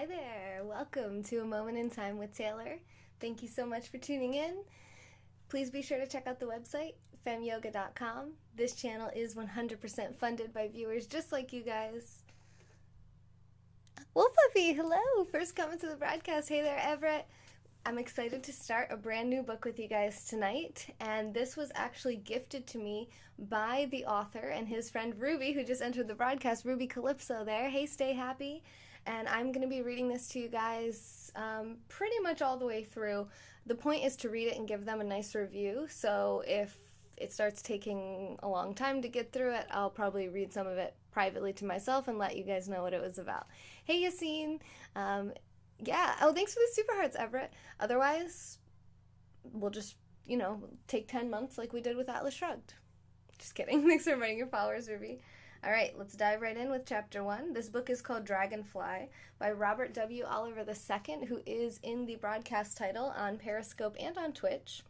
Hi there! Welcome to A Moment in Time with Taylor. Thank you so much for tuning in. Please be sure to check out the website, femyoga.com. This channel is 100% funded by viewers just like you guys. Wolf Puppy, hello! First comment to the broadcast. Hey there, Everett. I'm excited to start a brand new book with you guys tonight, and this was actually gifted to me by the author and his friend Ruby, who just entered the broadcast. Ruby Calypso there. Hey, stay happy. And I'm going to be reading this to you guys pretty much all the way through. The point is to read it and give them a nice review, so if it starts taking a long time to get through it, I'll probably read some of it privately to myself and let you guys know what it was about. Hey, Yassine. Yeah. Oh, thanks for the super hearts, Everett. Otherwise, we'll just, take 10 months like we did with Atlas Shrugged. Just kidding. Thanks for inviting your followers, Ruby. All right, let's dive right in with Chapter 1. This book is called Dragonfly by Robert W. Oliver II, who is in the broadcast title on Periscope and on Twitch.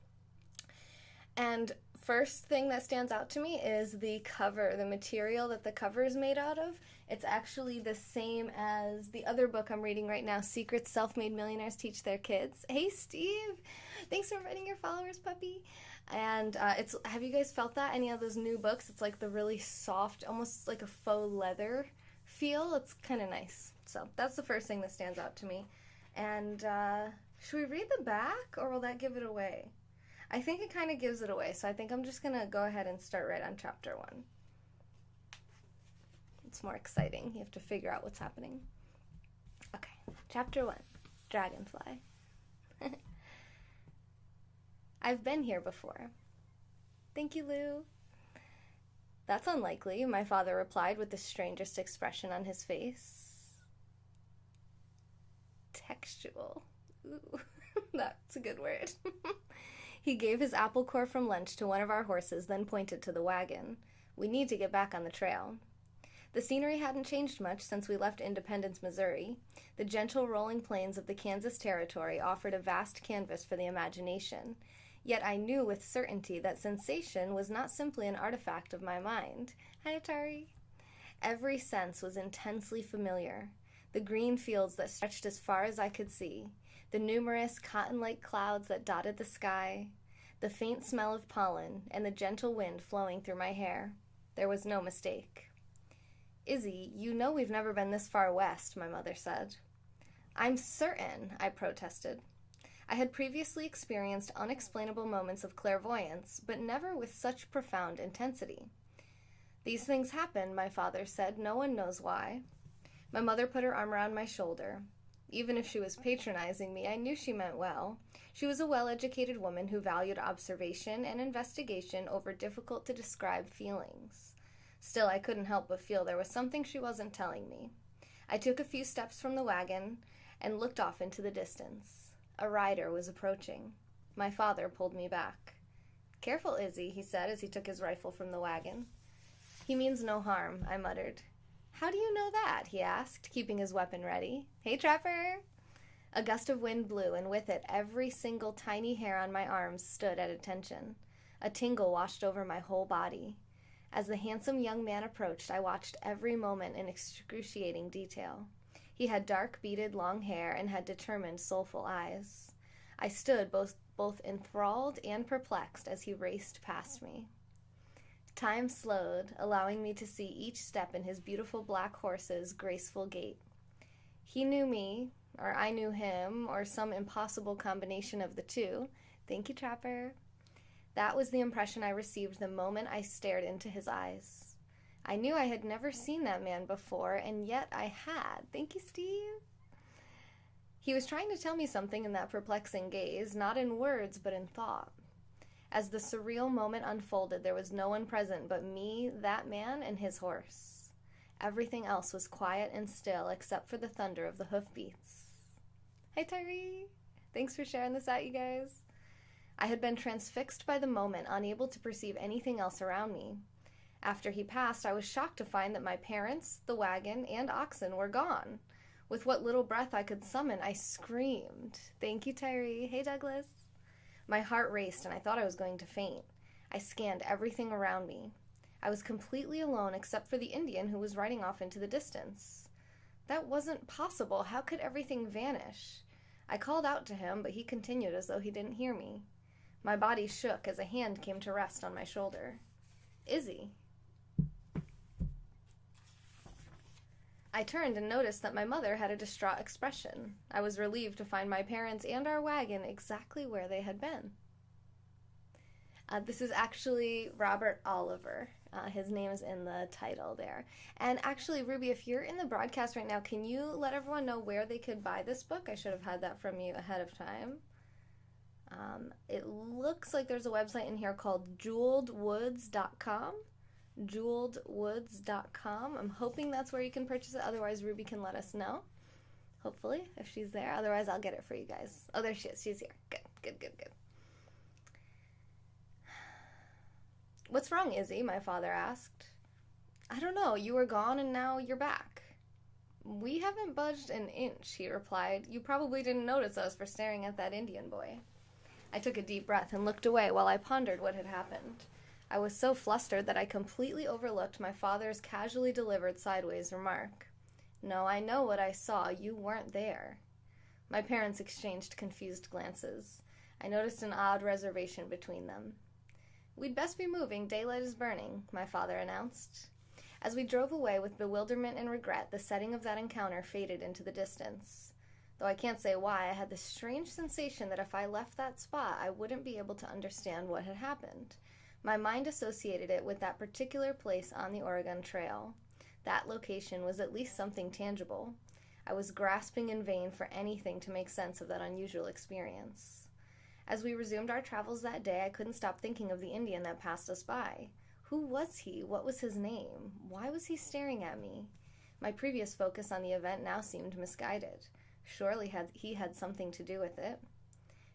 And first thing that stands out to me is the cover, the material that the cover is made out of. It's actually the same as the other book I'm reading right now, Secrets Self-Made Millionaires Teach Their Kids. Hey, Steve! Thanks for inviting your followers, puppy. And have you guys felt that? Any of those new books? It's like the really soft, almost like a faux leather feel. It's kind of nice. So that's the first thing that stands out to me. And should we read the back, or will that give it away? I think it kind of gives it away, so I think I'm just going to go ahead and start right on Chapter 1. It's more exciting. You have to figure out what's happening. Okay, Chapter 1, Dragonfly. I've been here before. Thank you, Lou. That's unlikely, my father replied with the strangest expression on his face. Textual. Ooh, that's a good word. He gave his apple core from lunch to one of our horses, then pointed to the wagon. We need to get back on the trail. The scenery hadn't changed much since we left Independence, Missouri. The gentle rolling plains of the Kansas Territory offered a vast canvas for the imagination. Yet I knew with certainty that sensation was not simply an artifact of my mind. Hi, Atari. Every sense was intensely familiar. The green fields that stretched as far as I could see, the numerous cotton-like clouds that dotted the sky, the faint smell of pollen, and the gentle wind flowing through my hair. There was no mistake. Izzy, you know we've never been this far west, my mother said. I'm certain, I protested. I had previously experienced unexplainable moments of clairvoyance, but never with such profound intensity. These things happen, my father said. No one knows why. My mother put her arm around my shoulder. Even if she was patronizing me, I knew she meant well. She was a well-educated woman who valued observation and investigation over difficult-to-describe feelings. Still, I couldn't help but feel there was something she wasn't telling me. I took a few steps from the wagon and looked off into the distance. A rider was approaching. My father pulled me back. Careful, Izzy, he said as he took his rifle from the wagon. He means no harm, I muttered. How do you know that? He asked, keeping his weapon ready. Hey, Trapper! A gust of wind blew, and with it every single tiny hair on my arms stood at attention. A tingle washed over my whole body. As the handsome young man approached, I watched every moment in excruciating detail. He had dark, beaded, long hair and had determined, soulful eyes. I stood both enthralled and perplexed as he raced past me. Time slowed, allowing me to see each step in his beautiful black horse's graceful gait. He knew me, or I knew him, or some impossible combination of the two. Thank you, Trapper. That was the impression I received the moment I stared into his eyes. I knew I had never seen that man before, and yet I had. Thank you, Steve. He was trying to tell me something in that perplexing gaze, not in words, but in thought. As the surreal moment unfolded, there was no one present but me, that man, and his horse. Everything else was quiet and still, except for the thunder of the hoofbeats. Hi, Tyree. Thanks for sharing this out, you guys. I had been transfixed by the moment, unable to perceive anything else around me. After he passed, I was shocked to find that my parents, the wagon, and oxen were gone. With what little breath I could summon, I screamed. Thank you, Tyree. Hey, Douglas. My heart raced, and I thought I was going to faint. I scanned everything around me. I was completely alone except for the Indian who was riding off into the distance. That wasn't possible. How could everything vanish? I called out to him, but he continued as though he didn't hear me. My body shook as a hand came to rest on my shoulder. Izzy. I turned and noticed that my mother had a distraught expression. I was relieved to find my parents and our wagon exactly where they had been. This is actually Robert Oliver. His name is in the title there. And actually, Ruby, if you're in the broadcast right now, can you let everyone know where they could buy this book? I should have had that from you ahead of time. It looks like there's a website in here called jeweledwoods.com. jeweledwoods.com. I'm hoping that's where you can purchase it. Otherwise, Ruby can let us know. Hopefully, if she's there. Otherwise, I'll get it for you guys. Oh, there she is. She's here. Good. What's wrong, Izzy? My father asked. I don't know. You were gone and now you're back. We haven't budged an inch, he replied. You probably didn't notice us for staring at that Indian boy. I took a deep breath and looked away while I pondered what had happened. I was so flustered that I completely overlooked my father's casually delivered sideways remark. No, I know what I saw. You weren't there. My parents exchanged confused glances. I noticed an odd reservation between them. We'd best be moving. Daylight is burning, my father announced. As we drove away with bewilderment and regret, the setting of that encounter faded into the distance. Though I can't say why, I had this strange sensation that if I left that spot, I wouldn't be able to understand what had happened. My mind associated it with that particular place on the Oregon Trail. That location was at least something tangible. I was grasping in vain for anything to make sense of that unusual experience. As we resumed our travels that day, I couldn't stop thinking of the Indian that passed us by. Who was he? What was his name? Why was he staring at me? My previous focus on the event now seemed misguided. Surely he had something to do with it.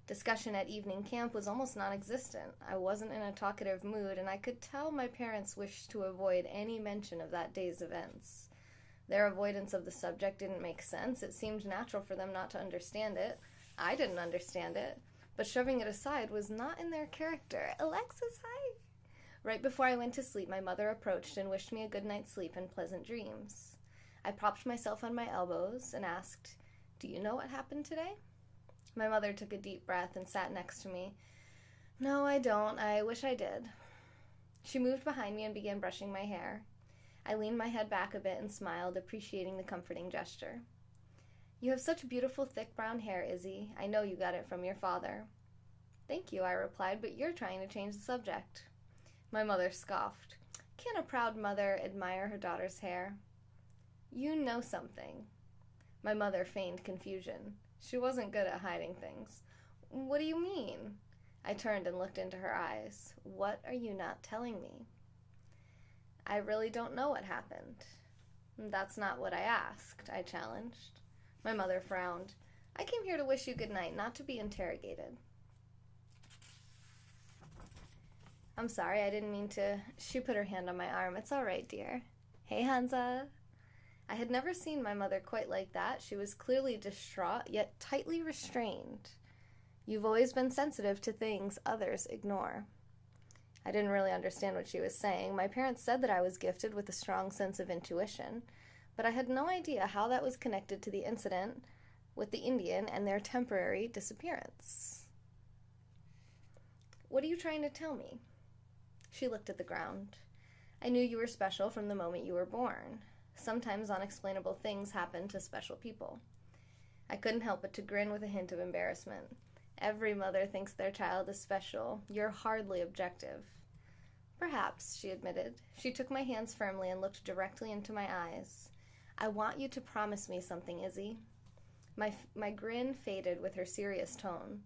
Discussion at evening camp was almost non-existent. I wasn't in a talkative mood, and I could tell my parents wished to avoid any mention of that day's events. Their avoidance of the subject didn't make sense. It seemed natural for them not to understand it. I didn't understand it. But shoving it aside was not in their character. Alexis, hi! Right before I went to sleep, my mother approached and wished me a good night's sleep and pleasant dreams. I propped myself on my elbows and asked, "Do you know what happened today?" My mother took a deep breath and sat next to me. "No, I don't. I wish I did." She moved behind me and began brushing my hair. I leaned my head back a bit and smiled, appreciating the comforting gesture. "You have such beautiful, thick brown hair, Izzy. I know you got it from your father." "Thank you," I replied, "but you're trying to change the subject." My mother scoffed. "Can't a proud mother admire her daughter's hair?" "You know something." My mother feigned confusion. She wasn't good at hiding things. "What do you mean?" I turned and looked into her eyes. "What are you not telling me?" "I really don't know what happened." "That's not what I asked," I challenged. My mother frowned. "I came here to wish you good night, not to be interrogated." "I'm sorry, I didn't mean to." She put her hand on my arm. "It's all right, dear." "Hey, Hansa." I had never seen my mother quite like that. She was clearly distraught, yet tightly restrained. "You've always been sensitive to things others ignore." I didn't really understand what she was saying. My parents said that I was gifted with a strong sense of intuition, but I had no idea how that was connected to the incident with the Indian and their temporary disappearance. "What are you trying to tell me?" She looked at the ground. "I knew you were special from the moment you were born. Sometimes unexplainable things happen to special people." I couldn't help but to grin with a hint of embarrassment. "Every mother thinks their child is special. You're hardly objective." "Perhaps," she admitted. She took my hands firmly and looked directly into my eyes. "I want you to promise me something, Izzy." My grin faded with her serious tone.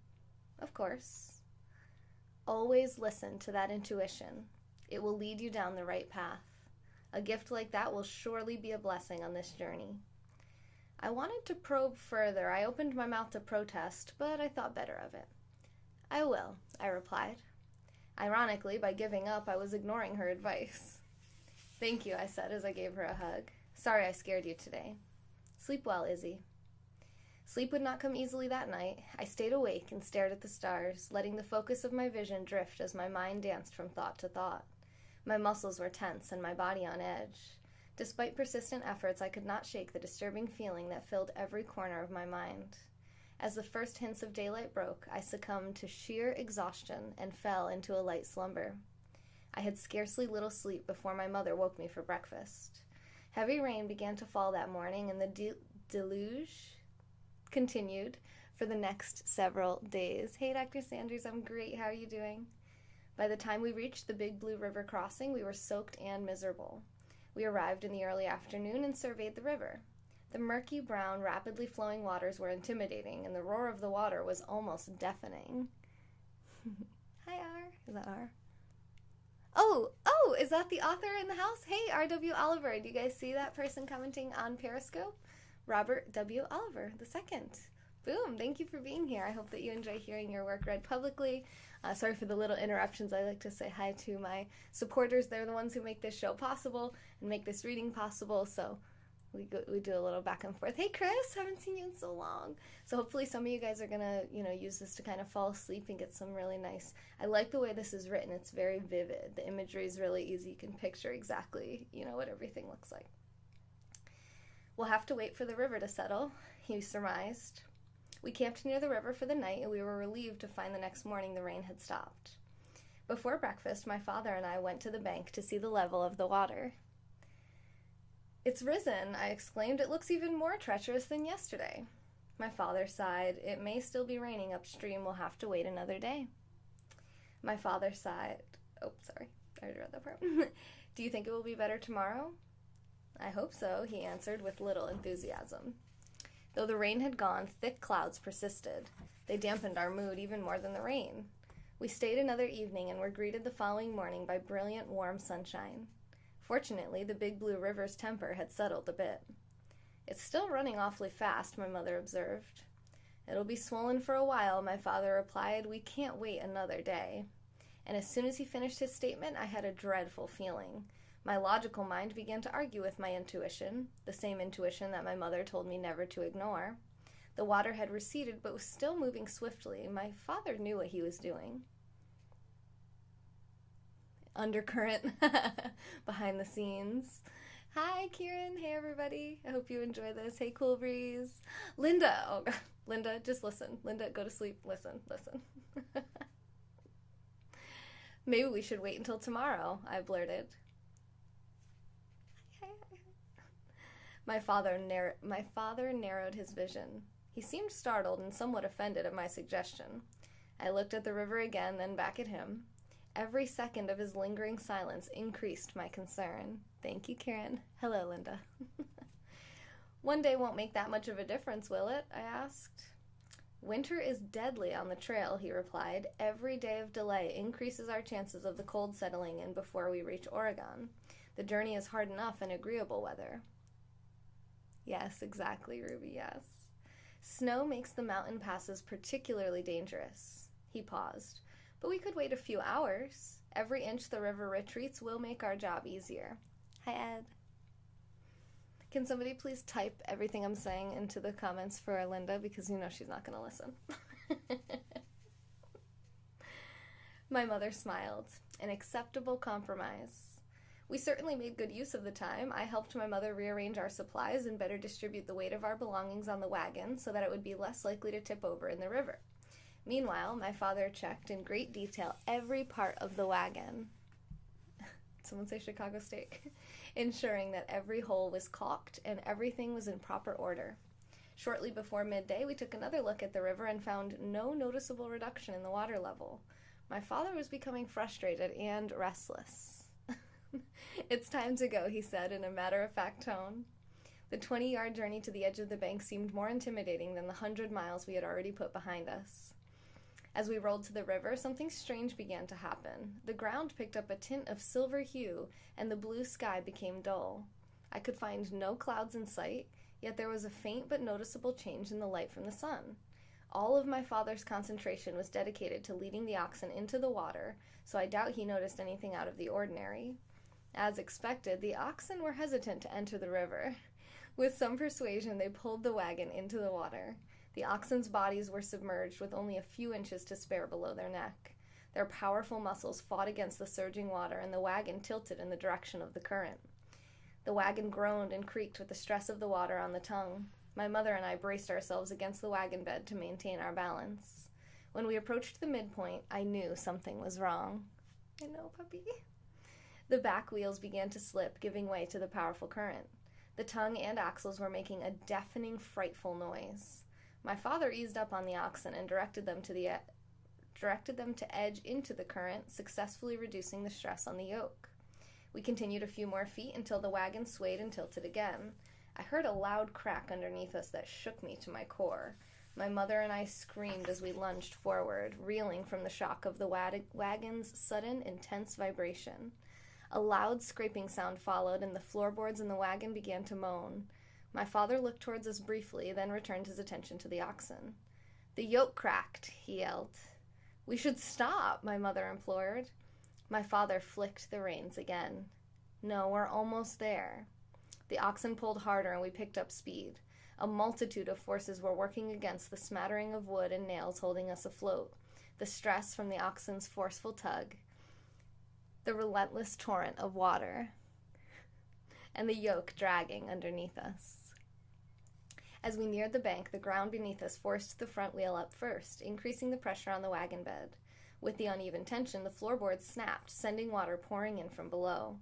"Of course." "Always listen to that intuition. It will lead you down the right path. A gift like that will surely be a blessing on this journey." I wanted to probe further. I opened my mouth to protest, but I thought better of it. "I will," I replied. Ironically, by giving up, I was ignoring her advice. "Thank you," I said as I gave her a hug. "Sorry I scared you today." "Sleep well, Izzy." Sleep would not come easily that night. I stayed awake and stared at the stars, letting the focus of my vision drift as my mind danced from thought to thought. My muscles were tense and my body on edge. Despite persistent efforts, I could not shake the disturbing feeling that filled every corner of my mind. As the first hints of daylight broke, I succumbed to sheer exhaustion and fell into a light slumber. I had scarcely little sleep before my mother woke me for breakfast. Heavy rain began to fall that morning, and the deluge continued for the next several days. Hey, Dr. Sanders, I'm great. How are you doing? By the time we reached the Big Blue River crossing, we were soaked and miserable. We arrived in the early afternoon and surveyed the river. The murky, brown, rapidly flowing waters were intimidating, and the roar of the water was almost deafening. Hi, R. Is that R? Oh, is that the author in the house? Hey, R.W. Oliver. Do you guys see that person commenting on Periscope? Robert W. Oliver II. Boom. Thank you for being here. I hope that you enjoy hearing your work read publicly. Sorry for the little interruptions. I like to say hi to my supporters. They're the ones who make this show possible and make this reading possible. So we do a little back and forth. Hey, Chris, haven't seen you in so long. So hopefully some of you guys are going to, use this to kind of fall asleep and get some really nice. I like the way this is written. It's very vivid. The imagery is really easy. You can picture exactly, what everything looks like. We'll have to wait for the river to settle, he surmised. We camped near the river for the night, and we were relieved to find the next morning the rain had stopped. Before breakfast, my father and I went to the bank to see the level of the water. It's risen, I exclaimed. It looks even more treacherous than yesterday. My father sighed. It may still be raining upstream. We'll have to wait another day. My father sighed. Oh, sorry. I already read that part. Do you think it will be better tomorrow? I hope so, he answered with little enthusiasm. Though the rain had gone, thick clouds persisted. They dampened our mood even more than the rain. We stayed another evening and were greeted the following morning by brilliant, warm sunshine. Fortunately, the Big Blue River's temper had settled a bit. It's still running awfully fast, my mother observed. It'll be swollen for a while, my father replied. We can't wait another day. And as soon as he finished his statement, I had a dreadful feeling. My logical mind began to argue with my intuition, the same intuition that my mother told me never to ignore. The water had receded, but was still moving swiftly. My father knew what he was doing. Undercurrent behind the scenes. Hi, Kieran. Hey, everybody. I hope you enjoy this. Hey, Cool Breeze. Linda. Oh, God. Linda, just listen. Linda, go to sleep. Listen. Maybe we should wait until tomorrow, I blurted. My father narrowed his vision. He seemed startled and somewhat offended at my suggestion. I looked at the river again, then back at him. Every second of his lingering silence increased my concern. Thank you, Karen. Hello, Linda. One day won't make that much of a difference, will it? I asked. Winter is deadly on the trail, he replied. Every day of delay increases our chances of the cold settling in before we reach Oregon. The journey is hard enough in agreeable weather. Yes, exactly, Ruby, yes. Snow makes the mountain passes particularly dangerous. He paused. But we could wait a few hours. Every inch the river retreats will make our job easier. Hi, Ed. Can somebody please type everything I'm saying into the comments for Linda, because she's not going to listen. My mother smiled. An acceptable compromise. We certainly made good use of the time. I helped my mother rearrange our supplies and better distribute the weight of our belongings on the wagon so that it would be less likely to tip over in the river. Meanwhile, my father checked in great detail every part of the wagon. Someone say Chicago steak. Ensuring that every hole was caulked and everything was in proper order. Shortly before midday, we took another look at the river and found no noticeable reduction in the water level. My father was becoming frustrated and restless. It's time to go, he said in a matter-of-fact tone. The 20-yard journey to the edge of the bank seemed more intimidating than the 100 miles we had already put behind us. As we rolled to the river, something strange began to happen. The ground picked up a tint of silver hue, and the blue sky became dull. I could find no clouds in sight, yet there was a faint but noticeable change in the light from the sun. All of my father's concentration was dedicated to leading the oxen into the water, so I doubt he noticed anything out of the ordinary. As expected, the oxen were hesitant to enter the river. With some persuasion, they pulled the wagon into the water. The oxen's bodies were submerged with only a few inches to spare below their neck. Their powerful muscles fought against the surging water, and the wagon tilted in the direction of the current. The wagon groaned and creaked with the stress of the water on the tongue. My mother and I braced ourselves against the wagon bed to maintain our balance. When we approached the midpoint, I knew something was wrong. I know, puppy. The back wheels began to slip, giving way to the powerful current. The tongue and axles were making a deafening, frightful noise. My father eased up on the oxen and directed them to edge into the current, successfully reducing the stress on the yoke. We continued a few more feet until the wagon swayed and tilted again. I heard a loud crack underneath us that shook me to my core. My mother and I screamed as we lunged forward, reeling from the shock of the wagon's sudden, intense vibration. A loud scraping sound followed, and the floorboards in the wagon began to moan. My father looked towards us briefly, then returned his attention to the oxen. "The yoke cracked," he yelled. "We should stop," my mother implored. My father flicked the reins again. "No, we're almost there." The oxen pulled harder, and we picked up speed. A multitude of forces were working against the smattering of wood and nails holding us afloat. The stress from the oxen's forceful tug, the relentless torrent of water, and the yoke dragging underneath us. As we neared the bank, the ground beneath us forced the front wheel up first, increasing the pressure on the wagon bed. With the uneven tension, the floorboards snapped, sending water pouring in from below.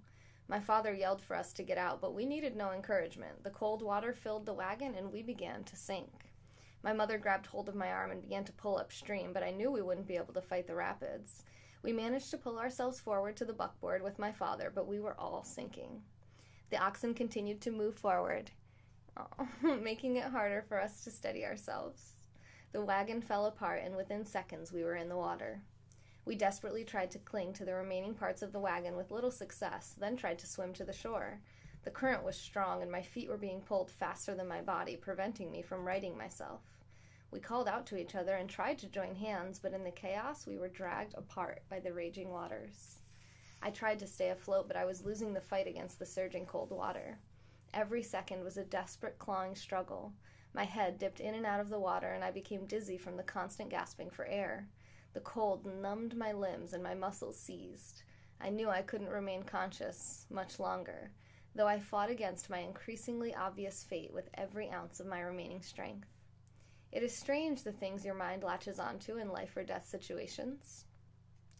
My father yelled for us to get out, but we needed no encouragement. The cold water filled the wagon, and we began to sink. My mother grabbed hold of my arm and began to pull upstream, but I knew we wouldn't be able to fight the rapids. We managed to pull ourselves forward to the buckboard with my father, but we were all sinking. The oxen continued to move forward, making it harder for us to steady ourselves. The wagon fell apart, and within seconds we were in the water. We desperately tried to cling to the remaining parts of the wagon with little success, then tried to swim to the shore. The current was strong, and my feet were being pulled faster than my body, preventing me from righting myself. We called out to each other and tried to join hands, but in the chaos we were dragged apart by the raging waters. I tried to stay afloat, but I was losing the fight against the surging cold water. Every second was a desperate, clawing struggle. My head dipped in and out of the water, and I became dizzy from the constant gasping for air. The cold numbed my limbs, and my muscles seized. I knew I couldn't remain conscious much longer, though I fought against my increasingly obvious fate with every ounce of my remaining strength. It is strange the things your mind latches onto in life or death situations.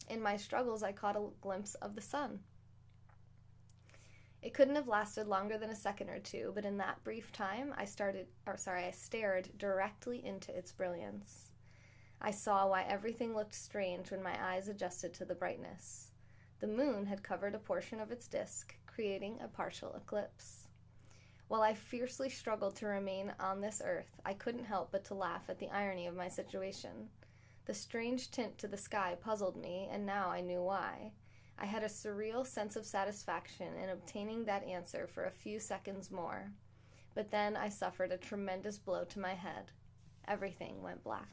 In my struggles, I caught a glimpse of the sun. It couldn't have lasted longer than a second or two, but in that brief time, I stared directly into its brilliance. I saw why everything looked strange when my eyes adjusted to the brightness. The moon had covered a portion of its disk, creating a partial eclipse. While I fiercely struggled to remain on this earth, I couldn't help but to laugh at the irony of my situation. The strange tint to the sky puzzled me, and now I knew why. I had a surreal sense of satisfaction in obtaining that answer for a few seconds more. But then I suffered a tremendous blow to my head. Everything went black.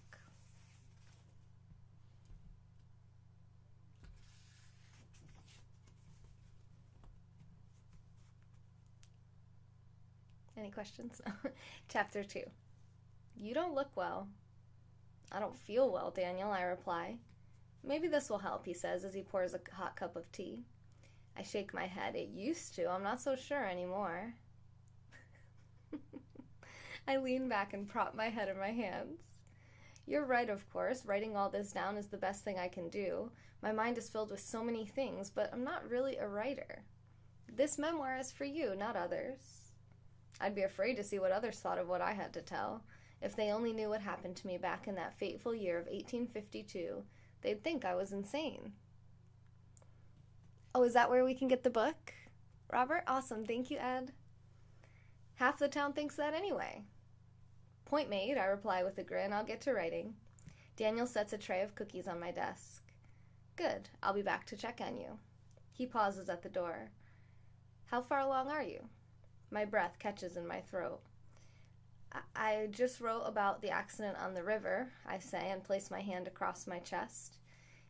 Any questions? Chapter 2. "You don't look well." "I don't feel well, Daniel," I reply. "Maybe this will help," he says as he pours a hot cup of tea. I shake my head. "It used to. I'm not so sure anymore." I lean back and prop my head in my hands. "You're right, of course. Writing all this down is the best thing I can do. My mind is filled with so many things, but I'm not really a writer. This memoir is for you, not others. I'd be afraid to see what others thought of what I had to tell. If they only knew what happened to me back in that fateful year of 1852, they'd think I was insane." "Oh, is that where we can get the book, Robert? Awesome. Thank you, Ed." "Half the town thinks that anyway." "Point made," I reply with a grin. "I'll get to writing." Daniel sets a tray of cookies on my desk. "Good. I'll be back to check on you." He pauses at the door. "How far along are you?" My breath catches in my throat. I just wrote about the accident on the river," I say, and place my hand across my chest.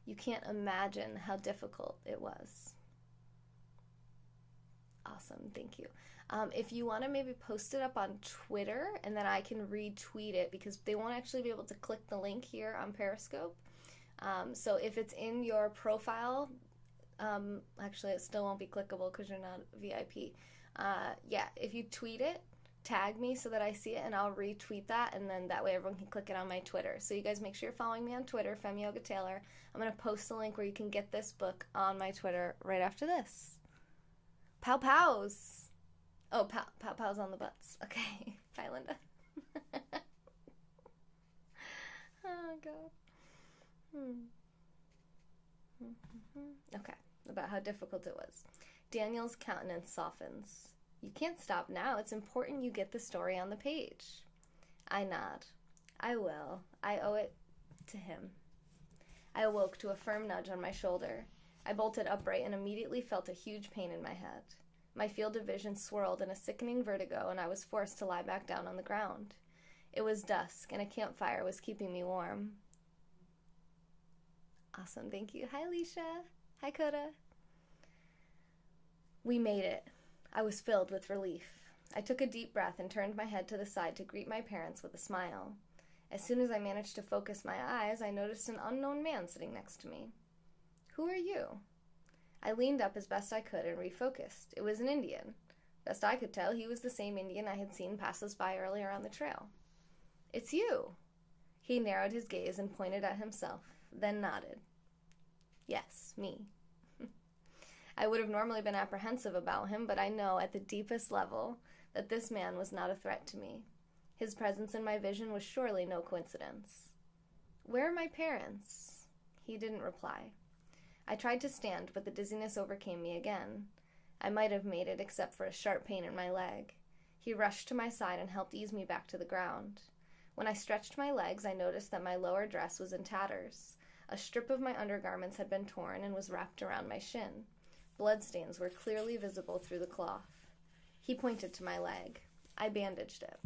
"You can't imagine how difficult it was." Awesome, thank you. If you want to maybe post it up on Twitter, and then I can retweet it, because they won't actually be able to click the link here on Periscope. So if it's in your profile, actually it still won't be clickable because you're not VIP. Yeah, if you tweet it, tag me so that I see it, and I'll retweet that, and then that way everyone can click it on my Twitter. So you guys make sure you're following me on Twitter, Femme Yoga Taylor. I'm going to post the link where you can get this book on my Twitter right after this. Pow pows! Oh, pow pows on the butts. Okay. Bye, Linda. Oh, God. Okay, about how difficult it was. Daniel's countenance softens. You can't stop now. It's important you get the story on the page. I nod. I will. I owe it to him. I awoke to a firm nudge on my shoulder. I bolted upright and immediately felt a huge pain in my head. My field of vision swirled in a sickening vertigo, and I was forced to lie back down on the ground. It was dusk, and a campfire was keeping me warm. Awesome, thank you. Hi, Alicia. Hi, Coda. We made it. I was filled with relief. I took a deep breath and turned my head to the side to greet my parents with a smile. As soon as I managed to focus my eyes, I noticed an unknown man sitting next to me. Who are you? I leaned up as best I could and refocused. It was an Indian. Best I could tell, he was the same Indian I had seen pass us by earlier on the trail. It's you. He narrowed his gaze and pointed at himself, then nodded. Yes, me. I would have normally been apprehensive about him, but I know at the deepest level that this man was not a threat to me. His presence in my vision was surely no coincidence. Where are my parents? He didn't reply. I tried to stand, but the dizziness overcame me again. I might have made it except for a sharp pain in my leg. He rushed to my side and helped ease me back to the ground. When I stretched my legs, I noticed that my lower dress was in tatters. A strip of my undergarments had been torn and was wrapped around my shin. Bloodstains were clearly visible through the cloth. He pointed to my leg. I bandaged it.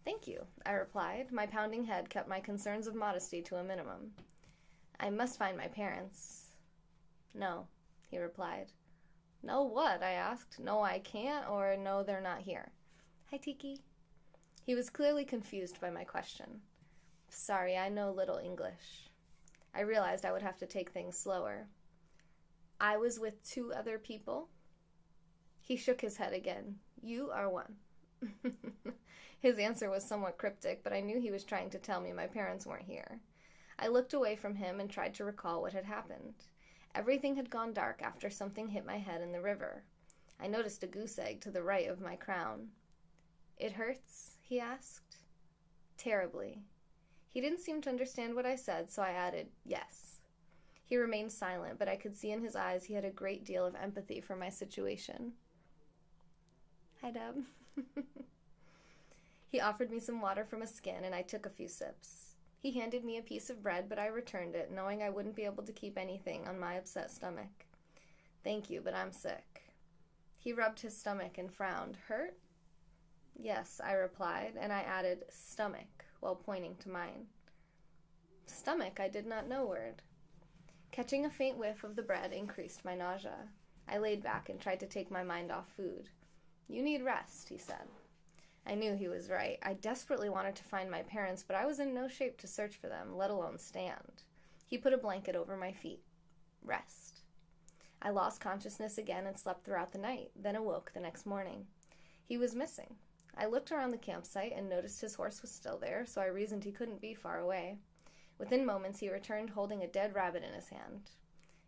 Thank you, I replied. My pounding head kept my concerns of modesty to a minimum. I must find my parents. No, he replied. No what? I asked. No, I can't, or no, they're not here. Hi, Tiki. He was clearly confused by my question. Sorry, I know little English. I realized I would have to take things slower. I was with 2 other people. He shook his head again. You are one. His answer was somewhat cryptic, but I knew he was trying to tell me my parents weren't here. I looked away from him and tried to recall what had happened. Everything had gone dark after something hit my head in the river. I noticed a goose egg to the right of my crown. It hurts? He asked. Terribly. He didn't seem to understand what I said, so I added, yes. He remained silent, but I could see in his eyes he had a great deal of empathy for my situation. Hi, Deb. He offered me some water from a skin, and I took a few sips. He handed me a piece of bread, but I returned it, knowing I wouldn't be able to keep anything on my upset stomach. Thank you, but I'm sick. He rubbed his stomach and frowned. Hurt? Yes, I replied, and I added stomach while pointing to mine. Stomach, I did not know word. Catching a faint whiff of the bread increased my nausea. I laid back and tried to take my mind off food. You need rest, he said. I knew he was right. I desperately wanted to find my parents, but I was in no shape to search for them, let alone stand. He put a blanket over my feet. Rest. I lost consciousness again and slept throughout the night, then awoke the next morning. He was missing. I looked around the campsite and noticed his horse was still there, so I reasoned he couldn't be far away. Within moments, he returned holding a dead rabbit in his hand.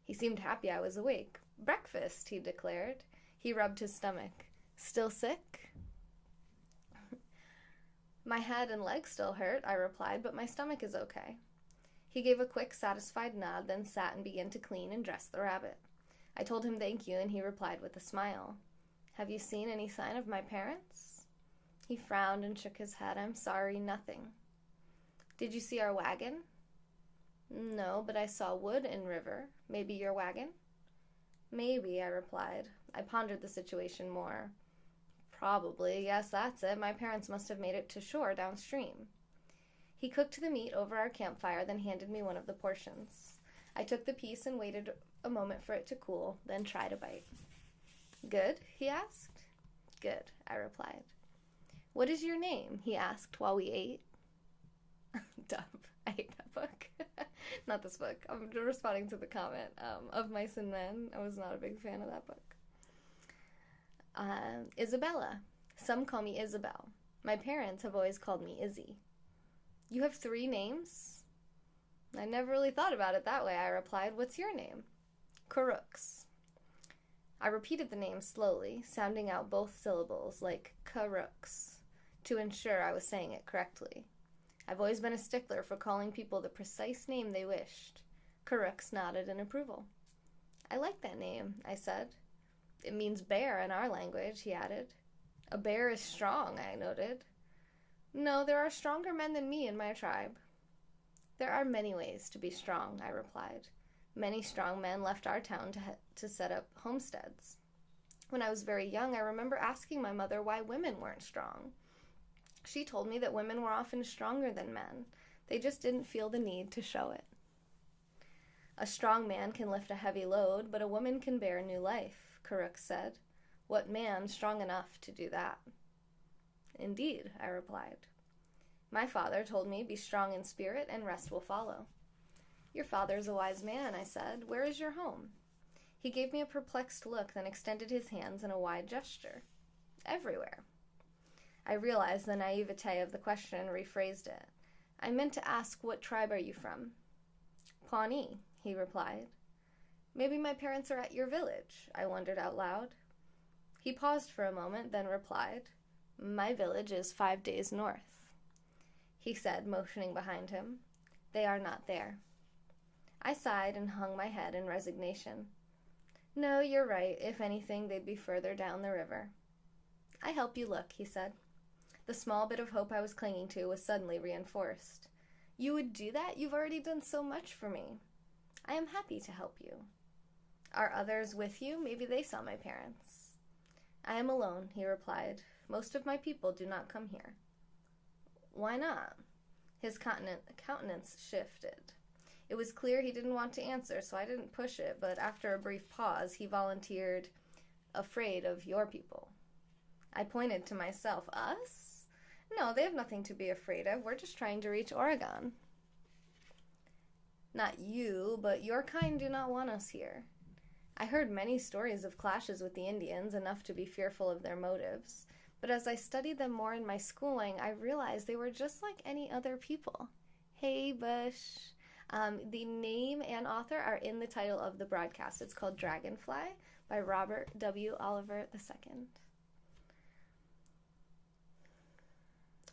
He seemed happy I was awake. Breakfast, he declared. He rubbed his stomach. Still sick? My head and legs still hurt, I replied, but my stomach is okay. He gave a quick, satisfied nod, then sat and began to clean and dress the rabbit. I told him thank you, and he replied with a smile. Have you seen any sign of my parents? He frowned and shook his head. I'm sorry, nothing. Did you see our wagon? No, but I saw wood in river. Maybe your wagon? Maybe, I replied. I pondered the situation more. Probably, yes, that's it. My parents must have made it to shore downstream. He cooked the meat over our campfire, then handed me one of the portions. I took the piece and waited a moment for it to cool, then tried a bite. Good? He asked. Good, I replied. What is your name? He asked while we ate. Dumb. I hate that book. Not this book. I'm responding to the comment of Mice and Men. I was not a big fan of that book. Isabella. Some call me Isabel. My parents have always called me Izzy. You have 3 names? I never really thought about it that way, I replied. What's your name? Karooks. I repeated the name slowly, sounding out both syllables like Karooks, to ensure I was saying it correctly. I've always been a stickler for calling people the precise name they wished. Karooks nodded in approval. I like that name, I said. It means bear in our language, he added. A bear is strong, I noted. No, there are stronger men than me in my tribe. There are many ways to be strong, I replied. Many strong men left our town to set up homesteads. When I was very young, I remember asking my mother why women weren't strong. She told me that women were often stronger than men. They just didn't feel the need to show it. A strong man can lift a heavy load, but a woman can bear new life, Karooks said. What man strong enough to do that? Indeed, I replied. My father told me, be strong in spirit and rest will follow. Your father's a wise man, I said. Where is your home? He gave me a perplexed look, then extended his hands in a wide gesture. Everywhere. I realized the naivete of the question and rephrased it. I meant to ask, what tribe are you from? Pawnee, he replied. Maybe my parents are at your village, I wondered out loud. He paused for a moment, then replied, My village is 5 days north. He said, motioning behind him. They are not there. I sighed and hung my head in resignation. No, you're right. If anything, they'd be further down the river. I help you look, he said. The small bit of hope I was clinging to was suddenly reinforced. You would do that? You've already done so much for me. I am happy to help you. Are others with you? Maybe they saw my parents. I am alone, he replied. Most of my people do not come here. Why not? His countenance shifted. It was clear he didn't want to answer, so I didn't push it, but after a brief pause, he volunteered, afraid of your people. I pointed to myself. Us? No, they have nothing to be afraid of. We're just trying to reach Oregon. Not you, but your kind do not want us here. I heard many stories of clashes with the Indians, enough to be fearful of their motives. But as I studied them more in my schooling, I realized they were just like any other people. Hey, Bush. The name and author are in the title of the broadcast. It's called Dragonfly by Robert W. Oliver II.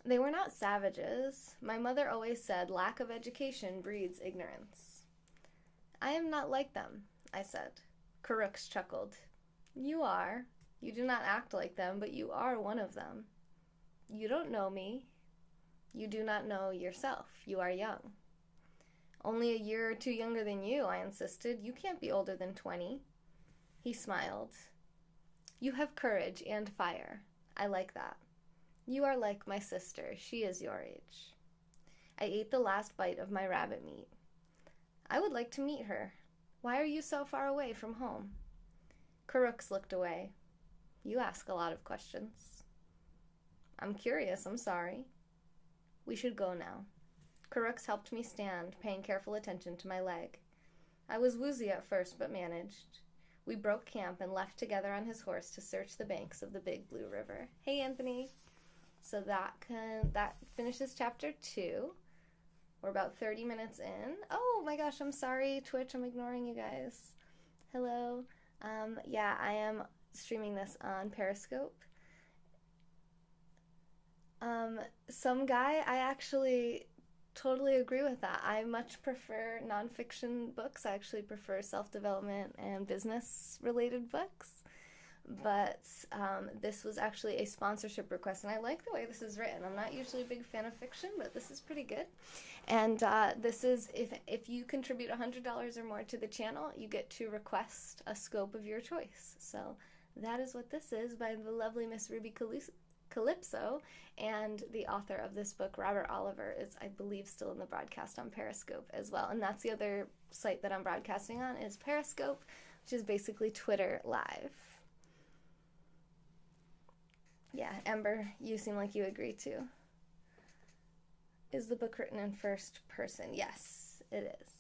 They were not savages. My mother always said lack of education breeds ignorance. I am not like them, I said. Karooks chuckled. You are. You do not act like them, but you are one of them. You don't know me. You do not know yourself. You are young. Only a year or two younger than you, I insisted. You can't be older than 20. He smiled. You have courage and fire. I like that. You are like my sister. She is your age. I ate the last bite of my rabbit meat. I would like to meet her. Why are you so far away from home? Karooks looked away. You ask a lot of questions. I'm curious, I'm sorry. We should go now. Karooks helped me stand, paying careful attention to my leg. I was woozy at first, but managed. We broke camp and left together on his horse to search the banks of the Big Blue River. Hey, Anthony. So that finishes chapter 2. We're about 30 minutes in. Oh my gosh, I'm sorry, Twitch. I'm ignoring you guys. Hello. Yeah, I am streaming this on Periscope. Some guy, I actually totally agree with that. I much prefer nonfiction books. I actually prefer self-development and business-related books. But this was actually a sponsorship request, and I like the way this is written. I'm not usually a big fan of fiction, but this is pretty good. And this is, if you contribute $100 or more to the channel, you get to request a scope of your choice. So that is what this is by the lovely Miss Ruby Calypso, and the author of this book, Robert Oliver, is, I believe, still in the broadcast on Periscope as well. And that's the other site that I'm broadcasting on, is Periscope, which is basically Twitter Live. Yeah, Ember, you seem like you agree too. Is the book written in first person? Yes, it is.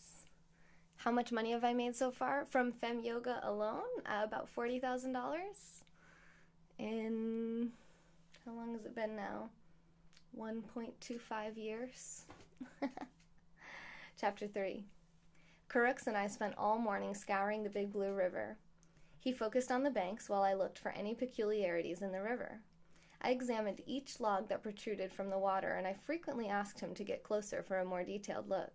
How much money have I made so far? From Femme Yoga alone, about $40,000. in, how long has it been now? 1.25 years. Chapter 3. Kurux and I spent all morning scouring the Big Blue River. He focused on the banks while I looked for any peculiarities in the river. I examined each log that protruded from the water, and I frequently asked him to get closer for a more detailed look.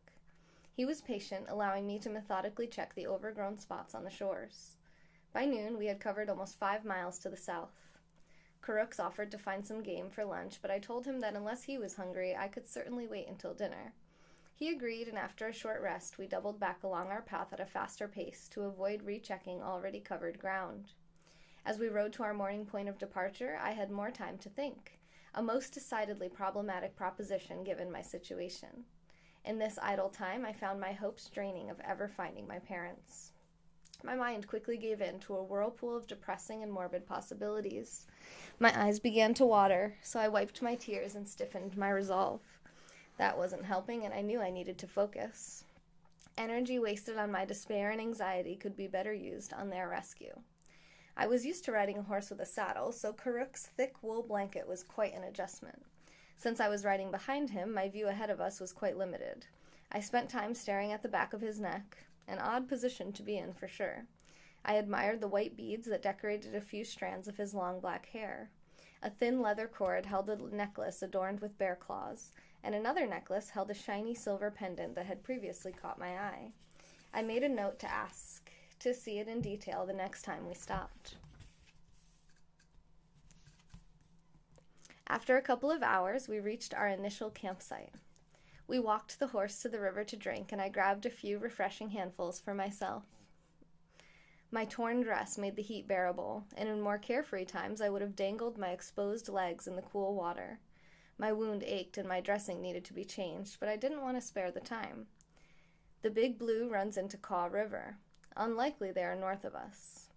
He was patient, allowing me to methodically check the overgrown spots on the shores. By noon, we had covered almost 5 miles to the south. Kurux offered to find some game for lunch, but I told him that unless he was hungry, I could certainly wait until dinner. He agreed, and after a short rest, we doubled back along our path at a faster pace to avoid rechecking already covered ground. As we rode to our morning point of departure, I had more time to think, a most decidedly problematic proposition given my situation. In this idle time, I found my hopes draining of ever finding my parents. My mind quickly gave in to a whirlpool of depressing and morbid possibilities. My eyes began to water, so I wiped my tears and stiffened my resolve. That wasn't helping, and I knew I needed to focus. Energy wasted on my despair and anxiety could be better used on their rescue. I was used to riding a horse with a saddle, so Kurux's thick wool blanket was quite an adjustment. Since I was riding behind him, my view ahead of us was quite limited. I spent time staring at the back of his neck, an odd position to be in for sure. I admired the white beads that decorated a few strands of his long black hair. A thin leather cord held a necklace adorned with bear claws, and another necklace held a shiny silver pendant that had previously caught my eye. I made a note to ask to see it in detail the next time we stopped. After a couple of hours, we reached our initial campsite. We walked the horse to the river to drink, and I grabbed a few refreshing handfuls for myself. My torn dress made the heat bearable, and in more carefree times I would have dangled my exposed legs in the cool water. My wound ached and my dressing needed to be changed, but I didn't want to spare the time. The Big Blue runs into Kaw River. Unlikely they are north of us.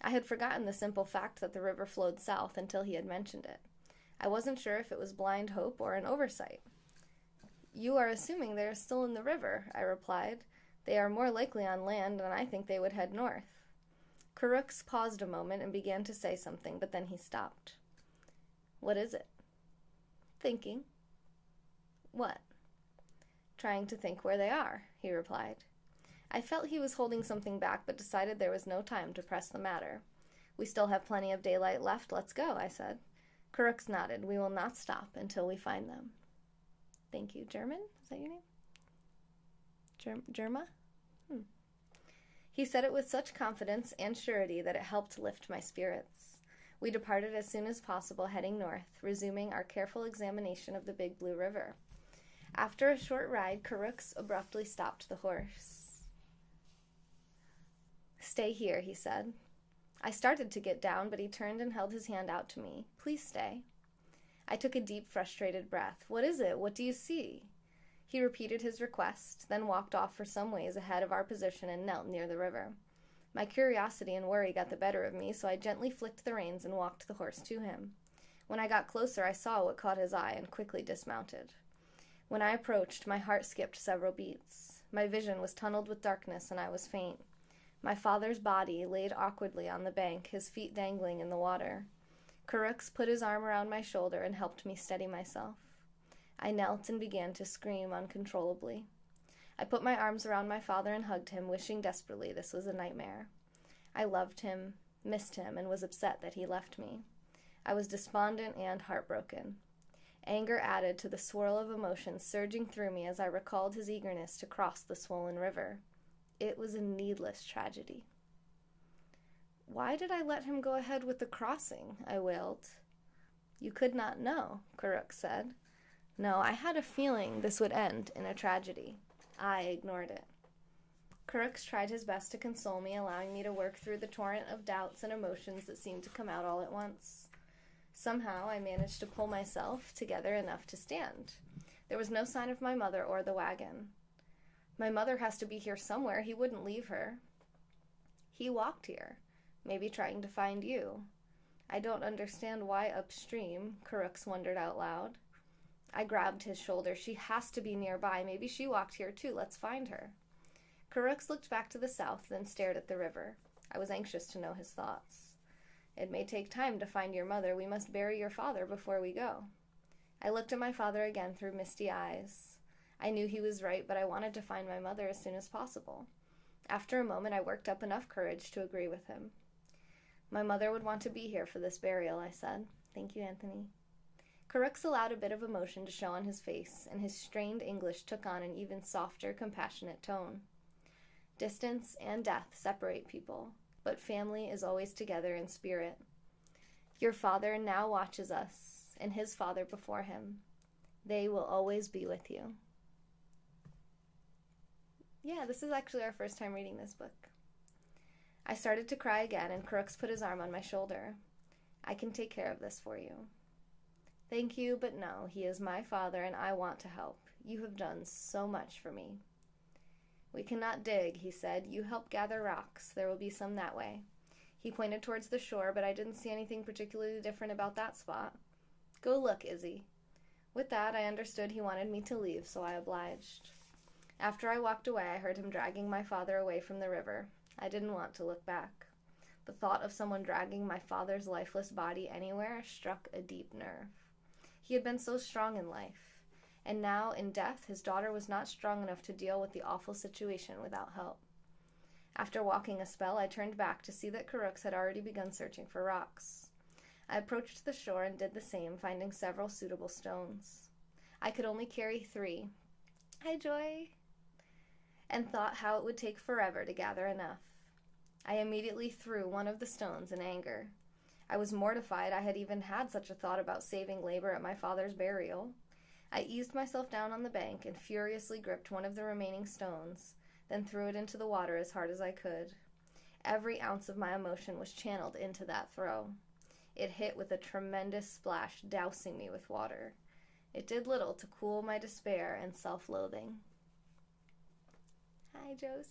I had forgotten the simple fact that the river flowed south until he had mentioned it. I wasn't sure if it was blind hope or an oversight. "You are assuming they are still in the river," I replied. "They are more likely on land, and I think they would head north." Kurux paused a moment and began to say something, but then he stopped. "What is it?" "Thinking." "What?" "Trying to think where they are," he replied. I felt he was holding something back, but decided there was no time to press the matter. "We still have plenty of daylight left. Let's go," I said. Kurux nodded. "We will not stop until we find them." "Thank you. German? Is that your name?" Germa? He said it with such confidence and surety that it helped lift my spirits. We departed as soon as possible, heading north, resuming our careful examination of the Big Blue River. After a short ride, Kurux abruptly stopped the horse. "Stay here," he said. I started to get down, but he turned and held his hand out to me. "Please stay." I took a deep, frustrated breath. "What is it? What do you see?" He repeated his request, then walked off for some ways ahead of our position and knelt near the river. My curiosity and worry got the better of me, so I gently flicked the reins and walked the horse to him. When I got closer, I saw what caught his eye and quickly dismounted. When I approached, my heart skipped several beats. My vision was tunneled with darkness, and I was faint. My father's body laid awkwardly on the bank, his feet dangling in the water. Kurux put his arm around my shoulder and helped me steady myself. I knelt and began to scream uncontrollably. I put my arms around my father and hugged him, wishing desperately this was a nightmare. I loved him, missed him, and was upset that he left me. I was despondent and heartbroken. Anger added to the swirl of emotions surging through me as I recalled his eagerness to cross the swollen river. It was a needless tragedy. "Why did I let him go ahead with the crossing?" I wailed. "You could not know," Kurux said. "No, I had a feeling this would end in a tragedy. I ignored it." Kurux tried his best to console me, allowing me to work through the torrent of doubts and emotions that seemed to come out all at once. Somehow I managed to pull myself together enough to stand. There was no sign of my mother or the wagon. "My mother has to be here somewhere. He wouldn't leave her." "He walked here, maybe trying to find you." "I don't understand why upstream," Kurux wondered out loud. I grabbed his shoulder. "She has to be nearby. Maybe she walked here too. Let's find her." Kurux looked back to the south, then stared at the river. I was anxious to know his thoughts. It may take time to find your mother. We must bury your father before we go. I looked at my father again through misty eyes. I knew he was right, but I wanted to find my mother as soon as possible. After a moment, I worked up enough courage to agree with him. My mother would want to be here for this burial, I said. Thank you, Anthony. Crooks allowed a bit of emotion to show on his face, and his strained English took on an even softer, compassionate tone. Distance and death separate people, but family is always together in spirit. Your father now watches us, and his father before him. They will always be with you. Yeah, this is actually our first time reading this book. I started to cry again, and Crooks put his arm on my shoulder. I can take care of this for you. Thank you, but no, he is my father, and I want to help. You have done so much for me. We cannot dig, he said. You help gather rocks. There will be some that way. He pointed towards the shore, but I didn't see anything particularly different about that spot. Go look, Izzy. With that, I understood he wanted me to leave, so I obliged. After I walked away, I heard him dragging my father away from the river. I didn't want to look back. The thought of someone dragging my father's lifeless body anywhere struck a deep nerve. He had been so strong in life, and now, in death, his daughter was not strong enough to deal with the awful situation without help. After walking a spell, I turned back to see that Crooks had already begun searching for rocks. I approached the shore and did the same, finding several suitable stones. I could only carry 3. Hi, Joy! And thought how it would take forever to gather enough. I immediately threw one of the stones in anger. I was mortified I had even had such a thought about saving labor at my father's burial. I eased myself down on the bank and furiously gripped one of the remaining stones, then threw it into the water as hard as I could. Every ounce of my emotion was channeled into that throw. It hit with a tremendous splash, dousing me with water. It did little to cool my despair and self-loathing. Hi, Jose.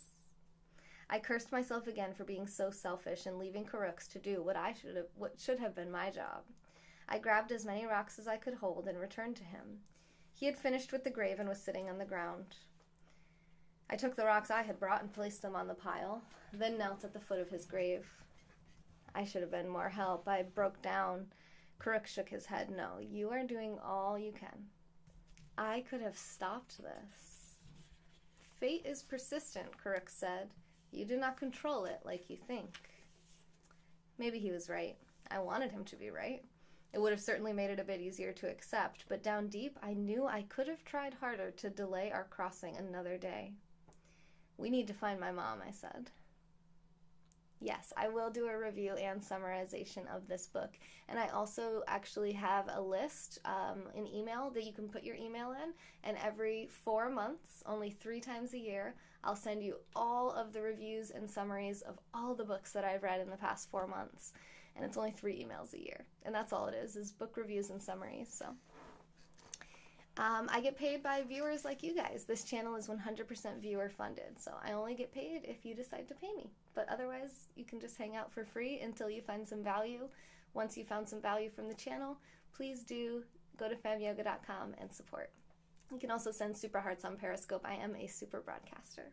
I cursed myself again for being so selfish and leaving Crooks to do what should have been my job. I grabbed as many rocks as I could hold and returned to him. He had finished with the grave and was sitting on the ground. I took the rocks I had brought and placed them on the pile, then knelt at the foot of his grave. I should have been more help. I broke down. Crooks shook his head. No, you are doing all you can. I could have stopped this. Fate is persistent, Crooks said. You do not control it like you think. Maybe he was right. I wanted him to be right. It would have certainly made it a bit easier to accept, but down deep I knew I could have tried harder to delay our crossing another day. We need to find my mom, I said. Yes, I will do a review and summarization of this book. And I also actually have a list, an email that you can put your email in. And every 4 months, only 3 times a year, I'll send you all of the reviews and summaries of all the books that I've read in the past 4 months. And it's only 3 emails a year. And that's all it is book reviews and summaries. So I get paid by viewers like you guys. This channel is 100% viewer funded, so I only get paid if you decide to pay me. But otherwise, you can just hang out for free until you find some value. Once you found some value from the channel, please do go to femyoga.com and support. You can also send super hearts on Periscope. I am a super broadcaster.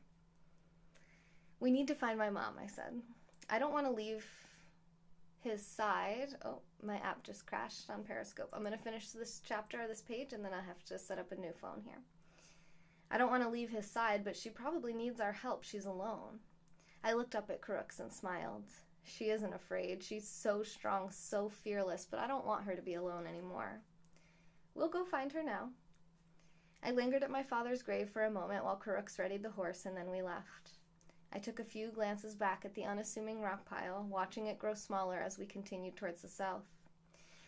We need to find my mom, I said. I don't want to leave his side. Oh, my app just crashed on Periscope. I'm going to finish this chapter or this page, and then I have to set up a new phone here. I don't want to leave his side, but she probably needs our help. She's alone. I looked up at Crooks and smiled. She isn't afraid. She's so strong, so fearless, but I don't want her to be alone anymore. We'll go find her now. I lingered at my father's grave for a moment while Crooks readied the horse, and then we left. I took a few glances back at the unassuming rock pile, watching it grow smaller as we continued towards the south.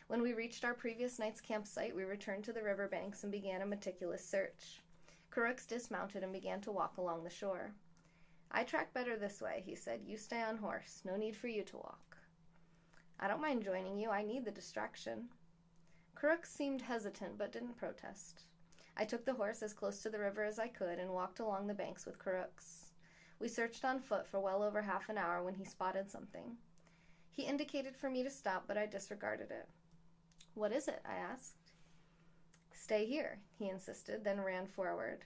When we reached our previous night's campsite, we returned to the riverbanks and began a meticulous search. Crooks dismounted and began to walk along the shore. I track better this way, he said. You stay on horse. No need for you to walk. I don't mind joining you. I need the distraction. Crooks seemed hesitant but didn't protest. I took the horse as close to the river as I could and walked along the banks with Crooks. We searched on foot for well over half an hour when he spotted something. He indicated for me to stop, but I disregarded it. What is it? I asked. Stay here, he insisted, then ran forward.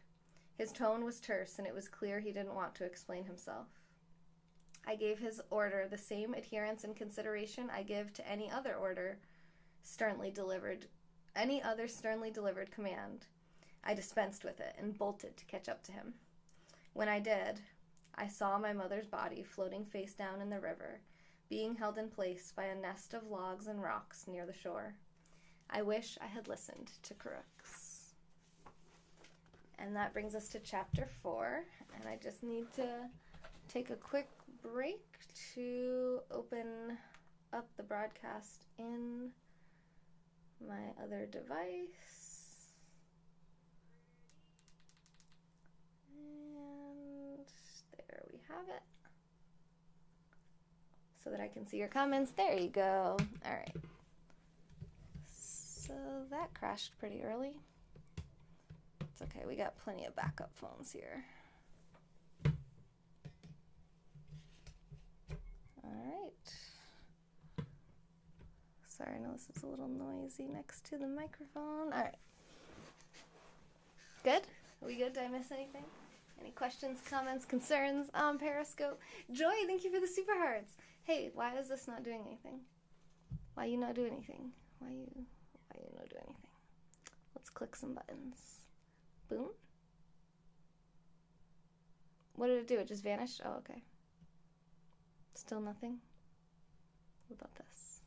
His tone was terse, and it was clear he didn't want to explain himself. I gave his order the same adherence and consideration I give to any other sternly delivered command. I dispensed with it and bolted to catch up to him. When I did, I saw my mother's body floating face down in the river, being held in place by a nest of logs and rocks near the shore. I wish I had listened to Crooks. And that brings us to chapter 4, and I just need to take a quick break to open up the broadcast in my other device. And there we have it. So that I can see your comments. There you go. All right. So that crashed pretty early. It's okay. We got plenty of backup phones here. All right. Sorry, I know this is a little noisy next to the microphone. All right. Good? Are we good? Did I miss anything? Any questions, comments, concerns on Periscope? Joy, thank you for the super hearts. Hey, why is this not doing anything? Why you not do anything? Why you not do anything? Let's click some buttons. Boom. What did it do? It just vanished? Oh, okay. Still nothing? What about this?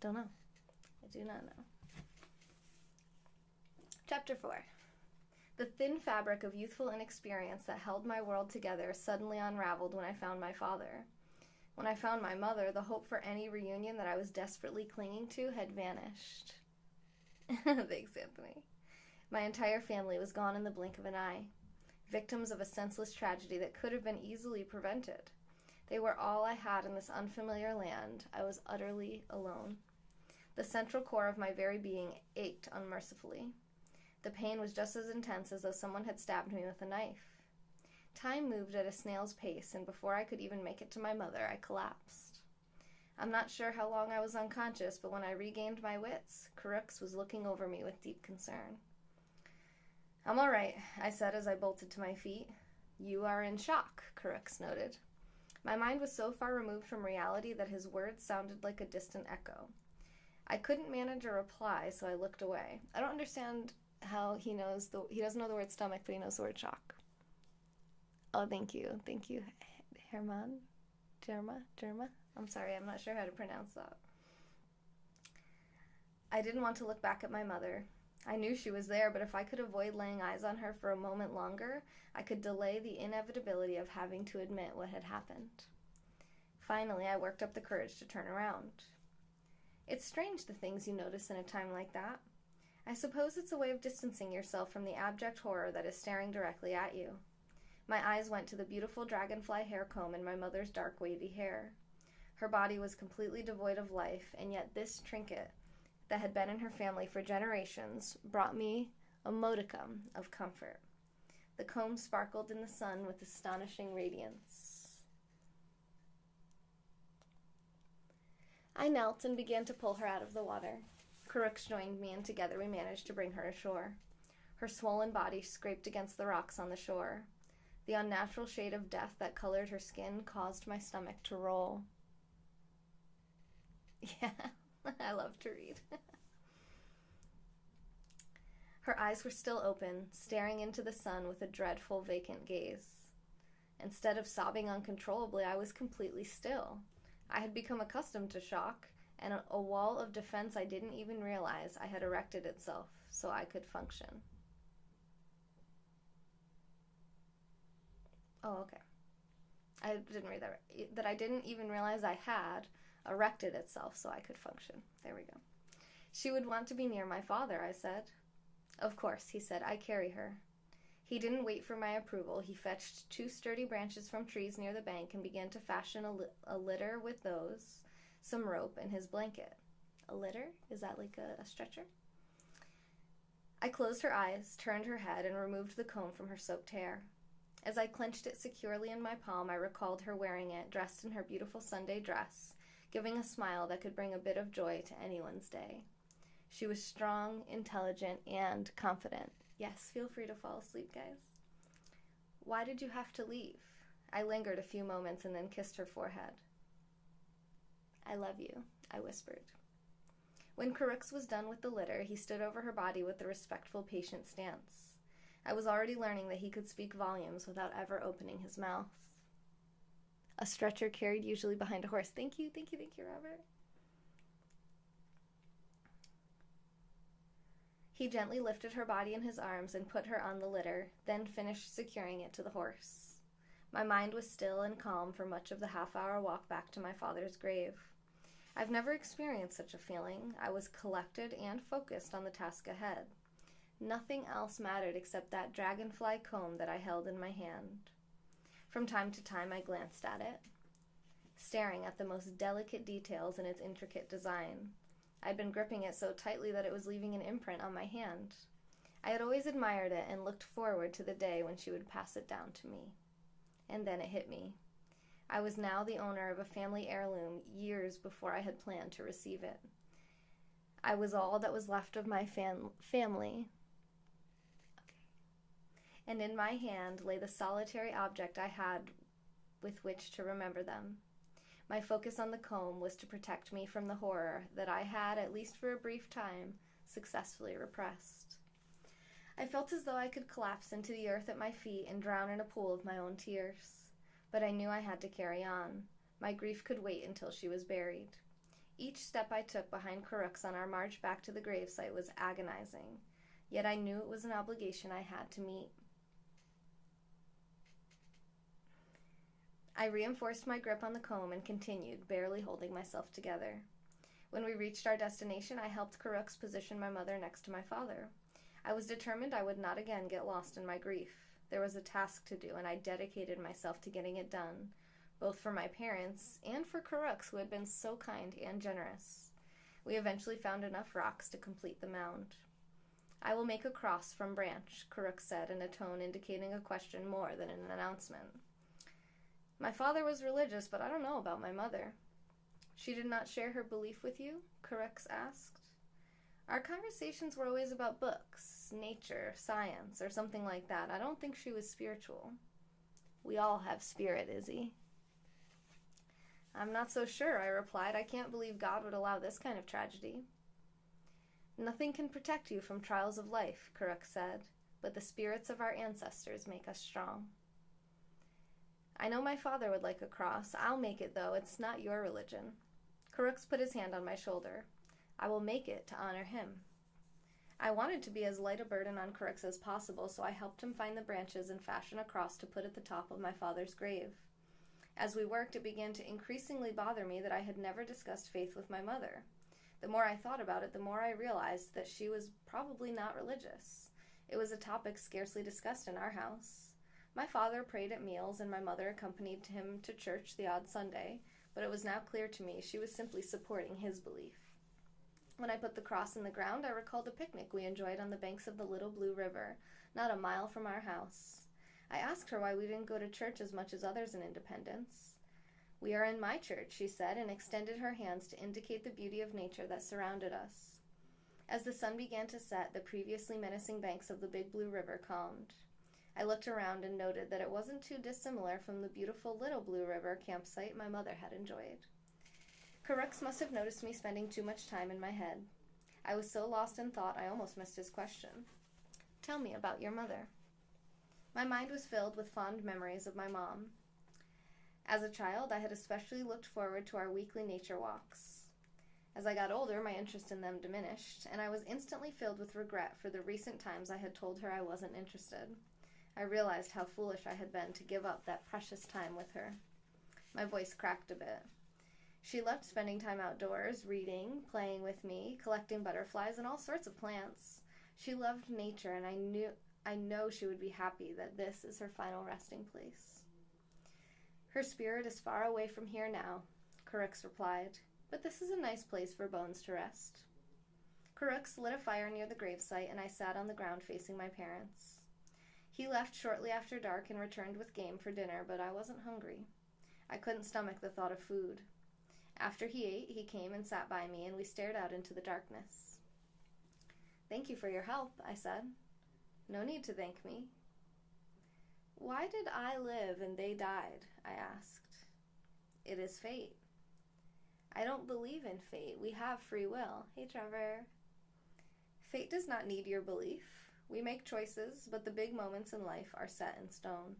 Don't know. I do not know. Chapter 4. The thin fabric of youthful inexperience that held my world together suddenly unraveled when I found my father. When I found my mother, the hope for any reunion that I was desperately clinging to had vanished. Thanks, Anthony. My entire family was gone in the blink of an eye, victims of a senseless tragedy that could have been easily prevented. They were all I had in this unfamiliar land. I was utterly alone. The central core of my very being ached unmercifully. The pain was just as intense as though someone had stabbed me with a knife. Time moved at a snail's pace, and before I could even make it to my mother, I collapsed. I'm not sure how long I was unconscious, but when I regained my wits, Crooks was looking over me with deep concern. I'm all right, I said as I bolted to my feet. You are in shock, Crooks noted. My mind was so far removed from reality that his words sounded like a distant echo. I couldn't manage a reply, so I looked away. I don't understand how he doesn't know the word stomach, but he knows the word shock. Oh, thank you, Herman, Germa. I'm sorry, I'm not sure how to pronounce that. I didn't want to look back at my mother. I knew she was there, but if I could avoid laying eyes on her for a moment longer, I could delay the inevitability of having to admit what had happened. Finally, I worked up the courage to turn around. It's strange the things you notice in a time like that. I suppose it's a way of distancing yourself from the abject horror that is staring directly at you. My eyes went to the beautiful dragonfly hair comb in my mother's dark wavy hair. Her body was completely devoid of life, and yet this trinket that had been in her family for generations brought me a modicum of comfort. The comb sparkled in the sun with astonishing radiance. I knelt and began to pull her out of the water. Crooks joined me, and together we managed to bring her ashore. Her swollen body scraped against the rocks on the shore. The unnatural shade of death that colored her skin caused my stomach to roll. Yeah, I love to read. Her eyes were still open, staring into the sun with a dreadful, vacant gaze. Instead of sobbing uncontrollably, I was completely still. I had become accustomed to shock, and a wall of defense I didn't even realize I had erected itself so I could function. Oh, okay. I didn't read that right. That I didn't even realize I had erected itself so I could function. There we go. She would want to be near my father, I said. Of course, he said, I carry her. He didn't wait for my approval. He fetched 2 sturdy branches from trees near the bank and began to fashion a litter with those, some rope, and his blanket. A litter? Is that like a stretcher? I closed her eyes, turned her head, and removed the comb from her soaked hair. As I clenched it securely in my palm, I recalled her wearing it, dressed in her beautiful Sunday dress, giving a smile that could bring a bit of joy to anyone's day. She was strong, intelligent, and confident. Yes, feel free to fall asleep, guys. Why did you have to leave? I lingered a few moments and then kissed her forehead. I love you, I whispered. When Carux was done with the litter, he stood over her body with a respectful, patient stance. I was already learning that he could speak volumes without ever opening his mouth. A stretcher carried usually behind a horse. Thank you, Robert. He gently lifted her body in his arms and put her on the litter, then finished securing it to the horse. My mind was still and calm for much of the half-hour walk back to my father's grave. I've never experienced such a feeling. I was collected and focused on the task ahead. Nothing else mattered except that dragonfly comb that I held in my hand. From time to time I glanced at it, staring at the most delicate details in its intricate design. I'd been gripping it so tightly that it was leaving an imprint on my hand. I had always admired it and looked forward to the day when she would pass it down to me. And then it hit me. I was now the owner of a family heirloom years before I had planned to receive it. I was all that was left of my family. And in my hand lay the solitary object I had with which to remember them. My focus on the comb was to protect me from the horror that I had, at least for a brief time, successfully repressed. I felt as though I could collapse into the earth at my feet and drown in a pool of my own tears. But I knew I had to carry on. My grief could wait until she was buried. Each step I took behind Carux on our march back to the gravesite was agonizing, yet I knew it was an obligation I had to meet. I reinforced my grip on the comb and continued, barely holding myself together. When we reached our destination, I helped Carux position my mother next to my father. I was determined I would not again get lost in my grief. There was a task to do, and I dedicated myself to getting it done, both for my parents and for Carux, who had been so kind and generous. We eventually found enough rocks to complete the mound. I will make a cross from branch, Carux said in a tone indicating a question more than an announcement. My father was religious, but I don't know about my mother. She did not share her belief with you? Carux asked. Our conversations were always about books, nature, science, or something like that. I don't think she was spiritual. We all have spirit, Izzy. I'm not so sure, I replied. I can't believe God would allow this kind of tragedy. Nothing can protect you from trials of life, Carux said, but the spirits of our ancestors make us strong. I know my father would like a cross. I'll make it, though. It's not your religion. Carux put his hand on my shoulder. I will make it to honor him. I wanted to be as light a burden on Carux as possible, so I helped him find the branches and fashion a cross to put at the top of my father's grave. As we worked, it began to increasingly bother me that I had never discussed faith with my mother. The more I thought about it, the more I realized that she was probably not religious. It was a topic scarcely discussed in our house. My father prayed at meals, and my mother accompanied him to church the odd Sunday, but it was now clear to me she was simply supporting his belief. When I put the cross in the ground, I recalled a picnic we enjoyed on the banks of the Little Blue River, not a mile from our house. I asked her why we didn't go to church as much as others in Independence. We are in my church, she said, and extended her hands to indicate the beauty of nature that surrounded us. As the sun began to set, the previously menacing banks of the Big Blue River calmed. I looked around and noted that it wasn't too dissimilar from the beautiful Little Blue River campsite my mother had enjoyed. Carux must have noticed me spending too much time in my head. I was so lost in thought I almost missed his question. Tell me about your mother. My mind was filled with fond memories of my mom. As a child, I had especially looked forward to our weekly nature walks. As I got older, my interest in them diminished, and I was instantly filled with regret for the recent times I had told her I wasn't interested. I realized how foolish I had been to give up that precious time with her. My voice cracked a bit. She loved spending time outdoors, reading, playing with me, collecting butterflies and all sorts of plants. She loved nature, and I know she would be happy that this is her final resting place. Her spirit is far away from here now, Carux replied, but this is a nice place for bones to rest. Carux lit a fire near the gravesite, and I sat on the ground facing my parents. He left shortly after dark and returned with game for dinner, but I wasn't hungry. I couldn't stomach the thought of food. After he ate, he came and sat by me, and we stared out into the darkness. Thank you for your help, I said. No need to thank me. Why did I live and they died? I asked. It is fate. I don't believe in fate. We have free will. Hey, Trevor. Fate does not need your belief. We make choices, but the big moments in life are set in stone.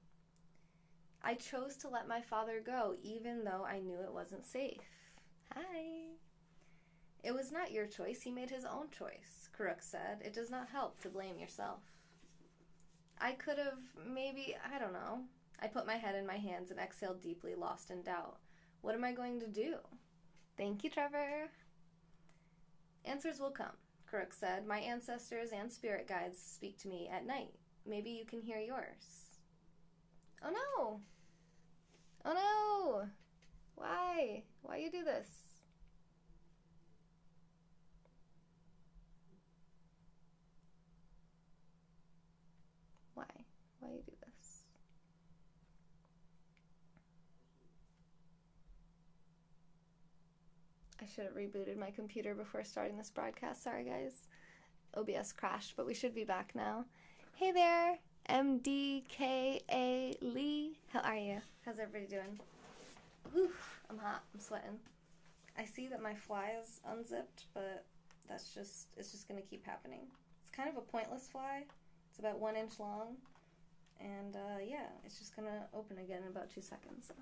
I chose to let my father go, even though I knew it wasn't safe. Hi. It was not your choice. He made his own choice, Karuk said. It does not help to blame yourself. I could have, maybe, I don't know. I put my head in my hands and exhaled deeply, lost in doubt. What am I going to do? Thank you, Trevor. Answers will come, Karuk said. My ancestors and spirit guides speak to me at night. Maybe you can hear yours. Oh no! Oh no! Why? Why you do this? Why? Why you do this? I should have rebooted my computer before starting this broadcast. Sorry, guys. OBS crashed, but we should be back now. Hey there, MDKA Lee. How are you? How's everybody doing? Whew, I'm hot. I'm sweating. I see that my fly is unzipped, but it's just going to keep happening. It's kind of a pointless fly. It's about 1 inch long. And yeah, it's just going to open again in about 2 seconds. So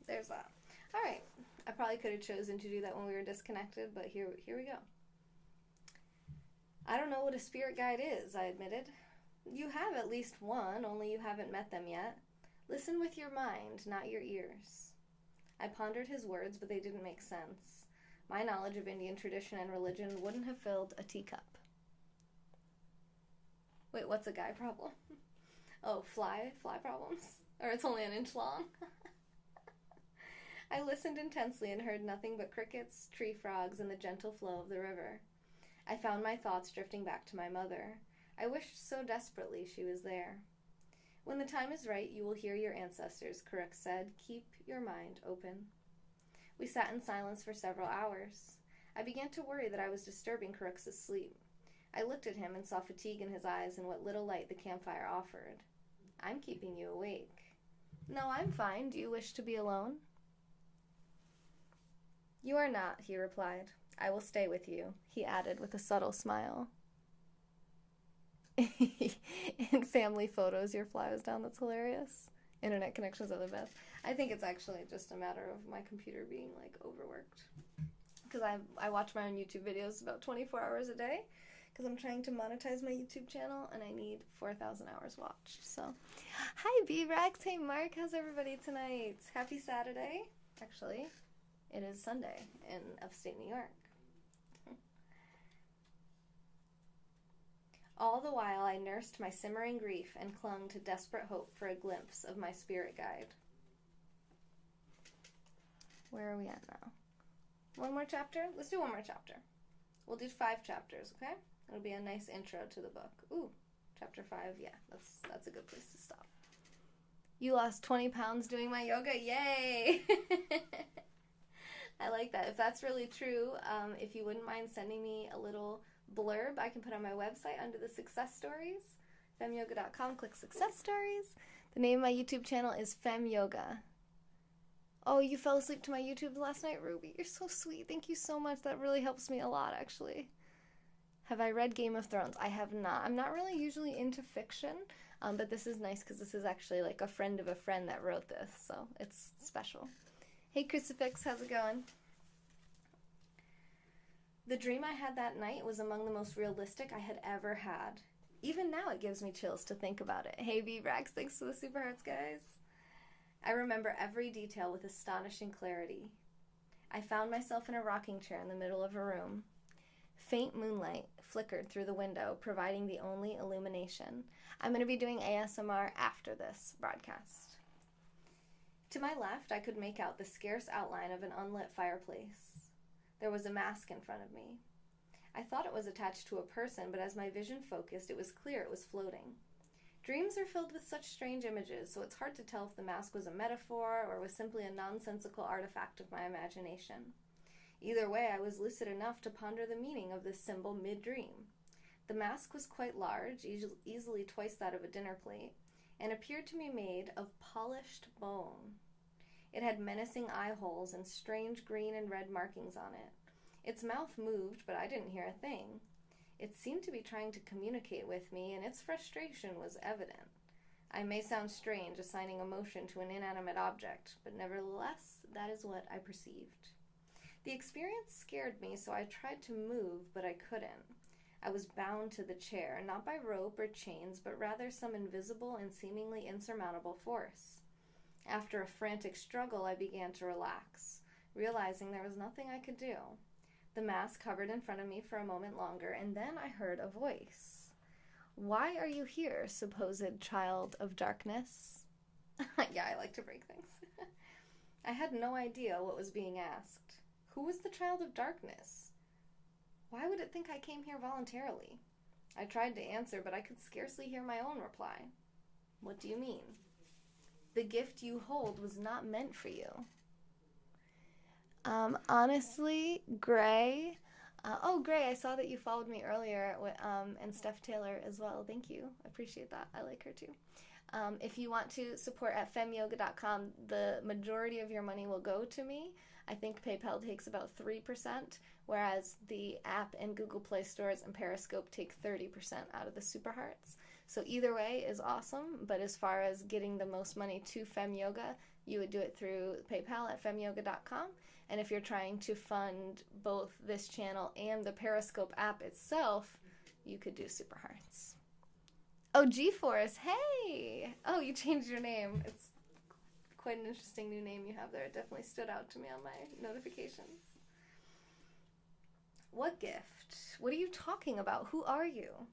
there's that. All right. I probably could have chosen to do that when we were disconnected, but here we go. I don't know what a spirit guide is, I admitted. You have at least one, only you haven't met them yet. Listen with your mind, not your ears. I pondered his words, but they didn't make sense. My knowledge of Indian tradition and religion wouldn't have filled a teacup. Wait, what's a guy problem? Oh, fly problems? Or it's only 1 inch long? I listened intensely and heard nothing but crickets, tree frogs, and the gentle flow of the river. I found my thoughts drifting back to my mother. I wished so desperately she was there. When the time is right, you will hear your ancestors, Karuk said. Keep your mind open. We sat in silence for several hours. I began to worry that I was disturbing Karuk's sleep. I looked at him and saw fatigue in his eyes and what little light the campfire offered. I'm keeping you awake. No, I'm fine. Do you wish to be alone? You are not, he replied. I will stay with you, he added with a subtle smile. In family photos, your fly was down. That's hilarious. Internet connections are the best. I think it's actually just a matter of my computer being, like, overworked. Because I watch my own YouTube videos about 24 hours a day. Because I'm trying to monetize my YouTube channel, and I need 4,000 hours watched. So, hi, B-Rex. Hey, Mark. How's everybody tonight? Happy Saturday. Actually, it is Sunday in upstate New York. All the while, I nursed my simmering grief and clung to desperate hope for a glimpse of my spirit guide. Where are we at now? One more chapter? Let's do one more chapter. We'll do 5 chapters, okay? It'll be a nice intro to the book. Ooh, chapter 5, yeah, that's a good place to stop. You lost 20 pounds doing my yoga, yay! I like that. If that's really true, if you wouldn't mind sending me a little blurb I can put on my website under the success stories, femyoga.com, click success stories. The name of my YouTube channel is Fem Yoga. Oh, you fell asleep to my YouTube last night, Ruby. You're so sweet. Thank you so much. That really helps me a lot, actually. Have I read Game of Thrones? I have not. I'm not really usually into fiction, but this is nice because this is actually like a friend of a friend that wrote this, so it's special. Hey, Crucifix, how's it going? The dream I had that night was among the most realistic I had ever had. Even now it gives me chills to think about it. Hey, V-Brax, thanks for the super hearts, guys. I remember every detail with astonishing clarity. I found myself in a rocking chair in the middle of a room. Faint moonlight flickered through the window, providing the only illumination. I'm going to be doing ASMR after this broadcast. To my left, I could make out the scarce outline of an unlit fireplace. There was a mask in front of me. I thought it was attached to a person, but as my vision focused, it was clear it was floating. Dreams are filled with such strange images, so it's hard to tell if the mask was a metaphor or was simply a nonsensical artifact of my imagination. Either way, I was lucid enough to ponder the meaning of this symbol mid-dream. The mask was quite large, easily twice that of a dinner plate. and appeared to be made of polished bone. It had menacing eye holes and strange green and red markings on it. Its mouth moved, but I didn't hear a thing. It seemed to be trying to communicate with me, and its frustration was evident. I may sound strange assigning emotion to an inanimate object, but nevertheless, that is what I perceived. The experience scared me, so I tried to move, but I couldn't. I was bound to the chair, not by rope or chains, but rather some invisible and seemingly insurmountable force. After a frantic struggle, I began to relax, realizing there was nothing I could do. The mask hovered in front of me for a moment longer, and then I heard a voice. "Why are you here, supposed child of darkness?" Yeah, I like to break things. I had no idea what was being asked. Who was the child of darkness? Why would it think I came here voluntarily? I tried to answer, but I could scarcely hear my own reply. "What do you mean?" "The gift you hold was not meant for you." Honestly, Gray. Gray, I saw that you followed me earlier, and Steph Taylor as well. Thank you. I appreciate that. I like her too. If you want to support at femyoga.com, the majority of your money will go to me. I think PayPal takes about 3%, whereas the app and Google Play stores and Periscope take 30% out of the Super Hearts. So either way is awesome, but as far as getting the most money to Fem Yoga, you would do it through PayPal at femyoga.com. And if you're trying to fund both this channel and the Periscope app itself, you could do Super Hearts. Oh, G-Force, hey! Oh, you changed your name. It's quite an interesting new name you have there. It definitely stood out to me on my notifications. What gift? What are you talking about? Who are you?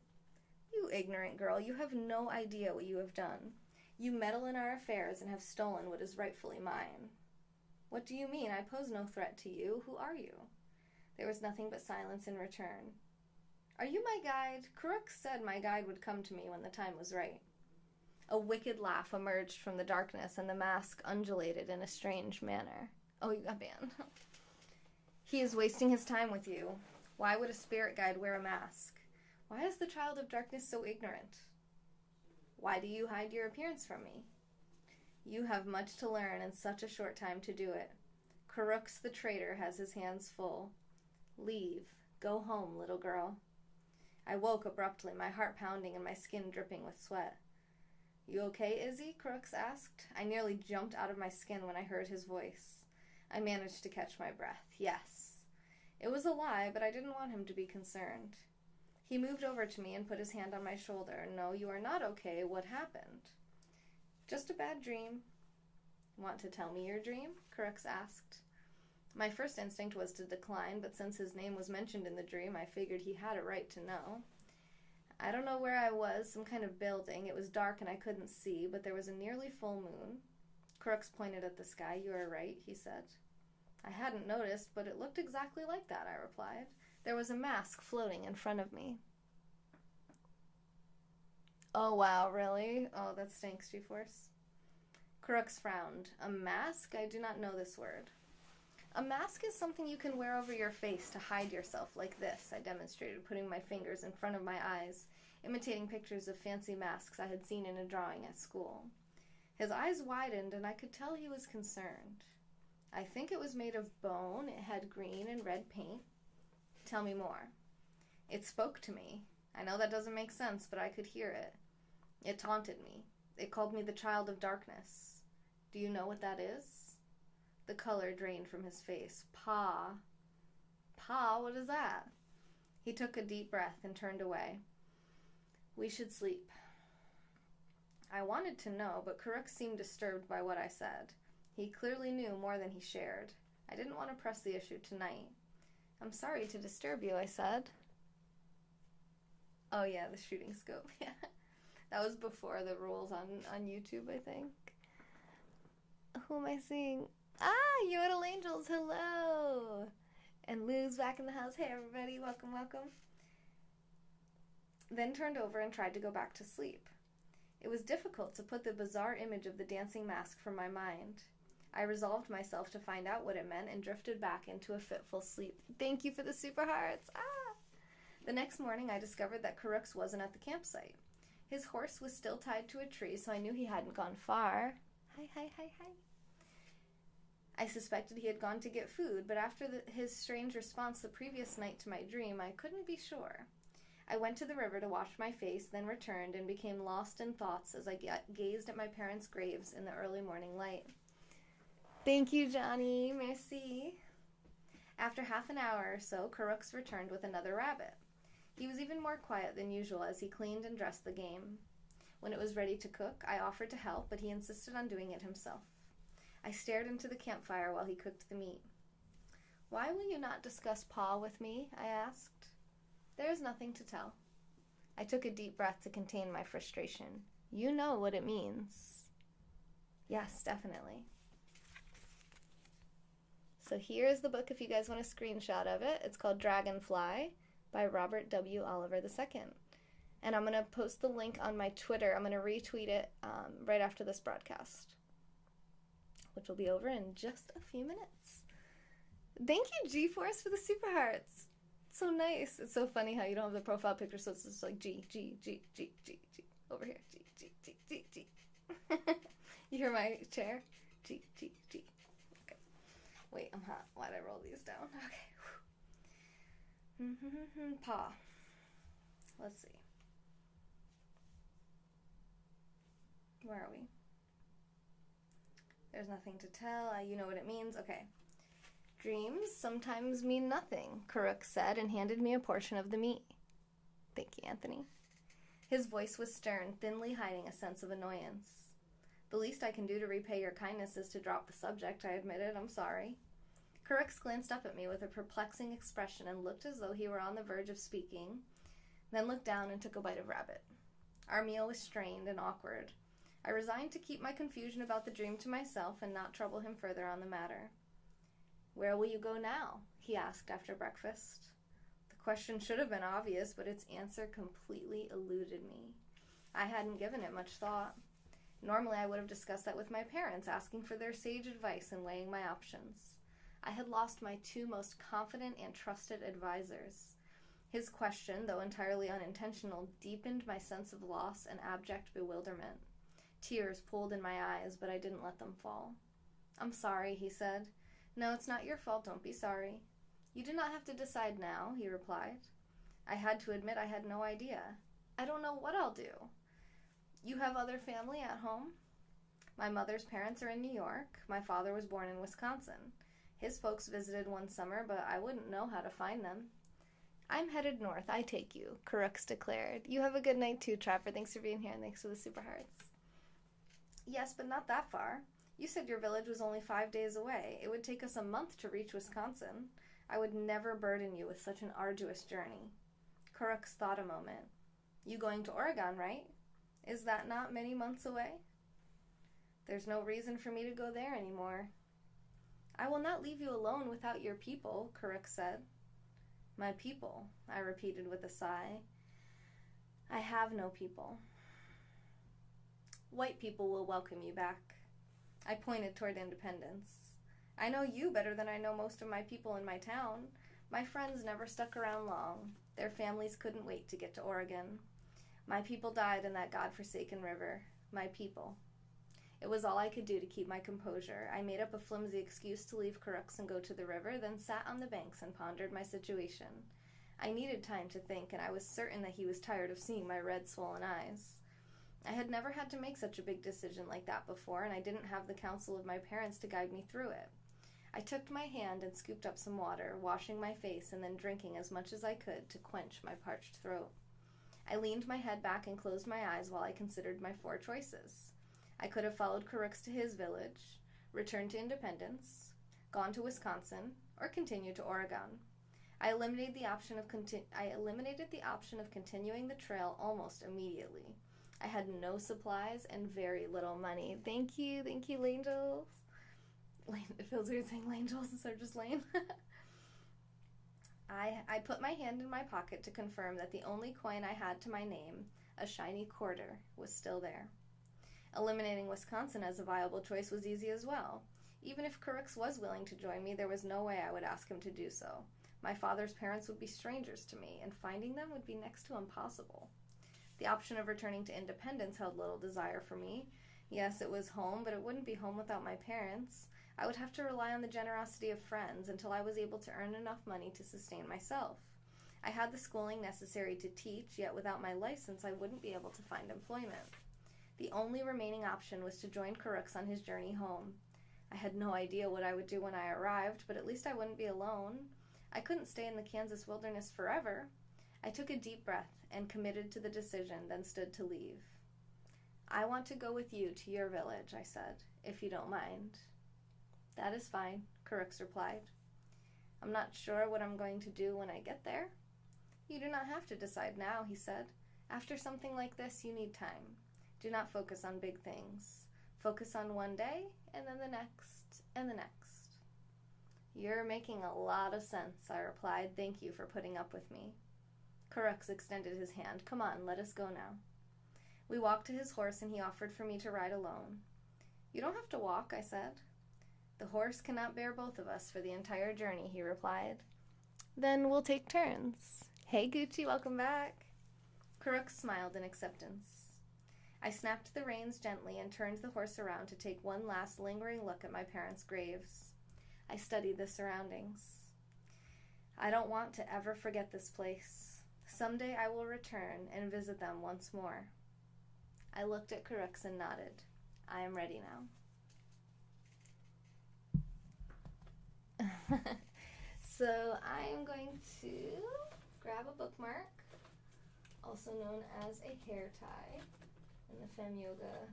You ignorant girl, you have no idea what you have done. You meddle in our affairs and have stolen what is rightfully mine. What do you mean? I pose no threat to you. Who are you? There was nothing but silence in return. Are you my guide? Crooks said my guide would come to me when the time was right. A wicked laugh emerged from the darkness, and the mask undulated in a strange manner. Oh, you got banned. He is wasting his time with you. Why would a spirit guide wear a mask? Why is the child of darkness so ignorant? Why do you hide your appearance from me? You have much to learn in such a short time to do it. Karooks the traitor has his hands full. Leave. Go home, little girl. I woke abruptly, my heart pounding and my skin dripping with sweat. You okay, Izzy? Crooks asked. I nearly jumped out of my skin when I heard his voice. I managed to catch my breath. Yes. It was a lie, but I didn't want him to be concerned. He moved over to me and put his hand on my shoulder. No, you are not okay. What happened? Just a bad dream. Want to tell me your dream? Crooks asked. My first instinct was to decline, but since his name was mentioned in the dream, I figured he had a right to know. I don't know where I was, some kind of building. It was dark and I couldn't see, but there was a nearly full moon. Crooks pointed at the sky. You are right, he said. I hadn't noticed, but it looked exactly like that, I replied. There was a mask floating in front of me. Oh, wow, really? Oh, that stinks, G-Force. Crooks frowned. A mask? I do not know this word. A mask is something you can wear over your face to hide yourself, like this, I demonstrated, putting my fingers in front of my eyes, imitating pictures of fancy masks I had seen in a drawing at school. His eyes widened, and I could tell he was concerned. I think it was made of bone. It had green and red paint. Tell me more. It spoke to me. I know that doesn't make sense, but I could hear it. It taunted me. It called me the child of darkness. Do you know what that is? The color drained from his face. Pa. Pa, what is that? He took a deep breath and turned away. We should sleep. I wanted to know, but Karuk seemed disturbed by what I said. He clearly knew more than he shared. I didn't want to press the issue tonight. I'm sorry to disturb you, I said. Oh yeah, the shooting scope, yeah. That was before the rules on YouTube, I think. Who am I seeing? Ah, Yodel Angels, hello! And Lou's back in the house. Hey everybody, welcome, welcome. Then turned over and tried to go back to sleep. It was difficult to put the bizarre image of the dancing mask from my mind. I resolved myself to find out what it meant and drifted back into a fitful sleep. Thank you for the super hearts! Ah! The next morning I discovered that Karooks wasn't at the campsite. His horse was still tied to a tree, so I knew he hadn't gone far. Hi, hi, hi, hi. I suspected he had gone to get food, but after his strange response the previous night to my dream, I couldn't be sure. I went to the river to wash my face, then returned and became lost in thoughts as I gazed at my parents' graves in the early morning light. Thank you, Johnny. Merci. After half an hour or so, Karux returned with another rabbit. He was even more quiet than usual as he cleaned and dressed the game. When it was ready to cook, I offered to help, but he insisted on doing it himself. I stared into the campfire while he cooked the meat. Why will you not discuss Pa with me? I asked. There is nothing to tell. I took a deep breath to contain my frustration. You know what it means. Yes, definitely. So here's the book if you guys want a screenshot of it. It's called Dragonfly by Robert W. Oliver II. And I'm going to post the link on my Twitter. I'm going to retweet it right after this broadcast, which will be over in just a few minutes. Thank you, G-Force, for the super hearts. So nice. It's so funny how you don't have the profile picture, so it's just like G, G, G, G, G, G. Over here. G, G, G, G, G. You hear my chair? G, G, G. Okay. Wait, I'm hot. Why'd I roll these down? Okay. Pa. Let's see. Where are we? There's nothing to tell. You know what it means? Okay. Dreams sometimes mean nothing, Karuk said and handed me a portion of the meat. Thank you, Anthony. His voice was stern, thinly hiding a sense of annoyance. The least I can do to repay your kindness is to drop the subject, I admitted. I'm sorry. Karuk glanced up at me with a perplexing expression and looked as though he were on the verge of speaking, then looked down and took a bite of rabbit. Our meal was strained and awkward. I resigned to keep my confusion about the dream to myself and not trouble him further on the matter. Where will you go now? He asked after breakfast. The question should have been obvious, but its answer completely eluded me. I hadn't given it much thought. Normally I would have discussed that with my parents, asking for their sage advice and weighing my options. I had lost my two most confident and trusted advisors. His question, though entirely unintentional, deepened my sense of loss and abject bewilderment. Tears pooled in my eyes, but I didn't let them fall. I'm sorry, he said. No, it's not your fault, don't be sorry. You do not have to decide now, he replied. I had to admit I had no idea. I don't know what I'll do. You have other family at home? My mother's parents are in New York. My father was born in Wisconsin. His folks visited one summer, but I wouldn't know how to find them. I'm headed north. I take you, Karux declared. You have a good night too, Trapper. Thanks for being here, and thanks for the super hearts. Yes, but not that far. You said your village was only 5 days away. It would take us a month to reach Wisconsin. I would never burden you with such an arduous journey. Karux thought a moment. You going to Oregon, right? Is that not many months away? There's no reason for me to go there anymore. I will not leave you alone without your people, Karux said. My people, I repeated with a sigh. I have no people. White people will welcome you back. I pointed toward Independence. I know you better than I know most of my people in my town. My friends never stuck around long. Their families couldn't wait to get to Oregon. My people died in that godforsaken river. My people. It was all I could do to keep my composure. I made up a flimsy excuse to leave Karux and go to the river, then sat on the banks and pondered my situation. I needed time to think, and I was certain that he was tired of seeing my red, swollen eyes. I had never had to make such a big decision like that before, and I didn't have the counsel of my parents to guide me through it. I took my hand and scooped up some water, washing my face and then drinking as much as I could to quench my parched throat. I leaned my head back and closed my eyes while I considered my 4 choices. I could have followed Karux to his village, returned to Independence, gone to Wisconsin, or continued to Oregon. I eliminated the option of continuing the trail almost immediately. I had no supplies and very little money. Thank you, Langels. It feels weird saying Langels instead of just Lane. I put my hand in my pocket to confirm that the only coin I had to my name, a shiny quarter, was still there. Eliminating Wisconsin as a viable choice was easy as well. Even if Karux was willing to join me, there was no way I would ask him to do so. My father's parents would be strangers to me, and finding them would be next to impossible. The option of returning to independence held little desire for me. Yes, it was home, but it wouldn't be home without my parents. I would have to rely on the generosity of friends until I was able to earn enough money to sustain myself. I had the schooling necessary to teach, yet without my license I wouldn't be able to find employment. The only remaining option was to join Karux on his journey home. I had no idea what I would do when I arrived, but at least I wouldn't be alone. I couldn't stay in the Kansas wilderness forever. I took a deep breath and committed to the decision, then stood to leave. I want to go with you to your village, I said, if you don't mind. That is fine, Karux replied. I'm not sure what I'm going to do when I get there. You do not have to decide now, he said. After something like this, you need time. Do not focus on big things. Focus on one day, and then the next, and the next. You're making a lot of sense, I replied. Thank you for putting up with me. Karux extended his hand. Come on, let us go now. We walked to his horse, and he offered for me to ride alone. You don't have to walk, I said. The horse cannot bear both of us for the entire journey, he replied. Then we'll take turns. Hey, Gucci, welcome back. Karux smiled in acceptance. I snapped the reins gently and turned the horse around to take one last lingering look at my parents' graves. I studied the surroundings. I don't want to ever forget this place. Someday I will return and visit them once more. I looked at Karux and nodded. I am ready now. So I am going to grab a bookmark, also known as a hair tie in the Femme Yoga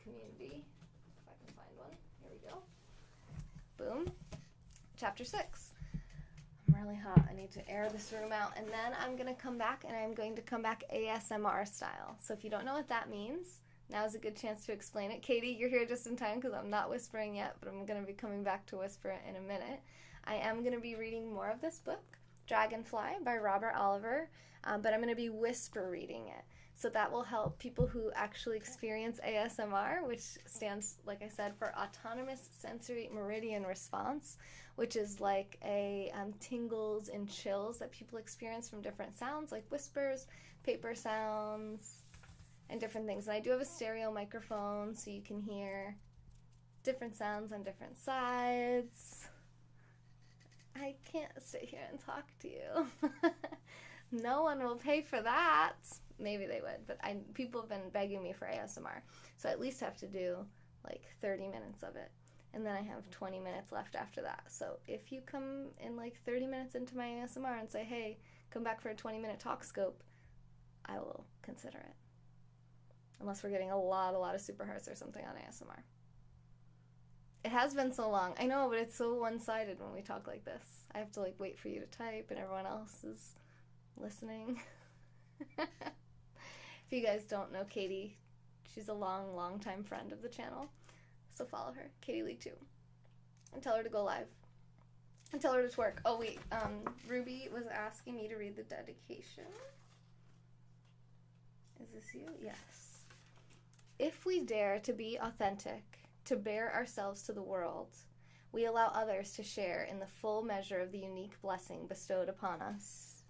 community. If I can find one. Here we go. Boom. Chapter 6. I'm really hot. I need to air this room out. And then I'm going to come back, and I'm going to come back ASMR style. So if you don't know what that means, now's a good chance to explain it. Katie, you're here just in time because I'm not whispering yet, but I'm going to be coming back to whisper it in a minute. I am going to be reading more of this book, Dragonfly by Robert Oliver, but I'm going to be whisper reading it. So that will help people who actually experience ASMR, which stands, like I said, for Autonomous Sensory Meridian Response, which is like a tingles and chills that people experience from different sounds, like whispers, paper sounds, and different things. And I do have a stereo microphone, so you can hear different sounds on different sides. I can't sit here and talk to you. No one will pay for that. Maybe they would, but people have been begging me for ASMR, so I at least have to do like 30 minutes of it, and then I have 20 minutes left after that. So if you come in like 30 minutes into my ASMR and say, hey, come back for a 20-minute talk scope, I will consider it. Unless we're getting a lot of super hearts or something on ASMR. It has been so long. I know, but it's so one-sided when we talk like this. I have to like wait for you to type and everyone else is listening. If you guys don't know Katie, she's a long time friend of the channel. So follow her, Katie Lee 2. And tell her to go live. And tell her to twerk. Oh wait, Ruby was asking me to read the dedication. Is this you? Yes. If we dare to be authentic, to bear ourselves to the world, we allow others to share in the full measure of the unique blessing bestowed upon us.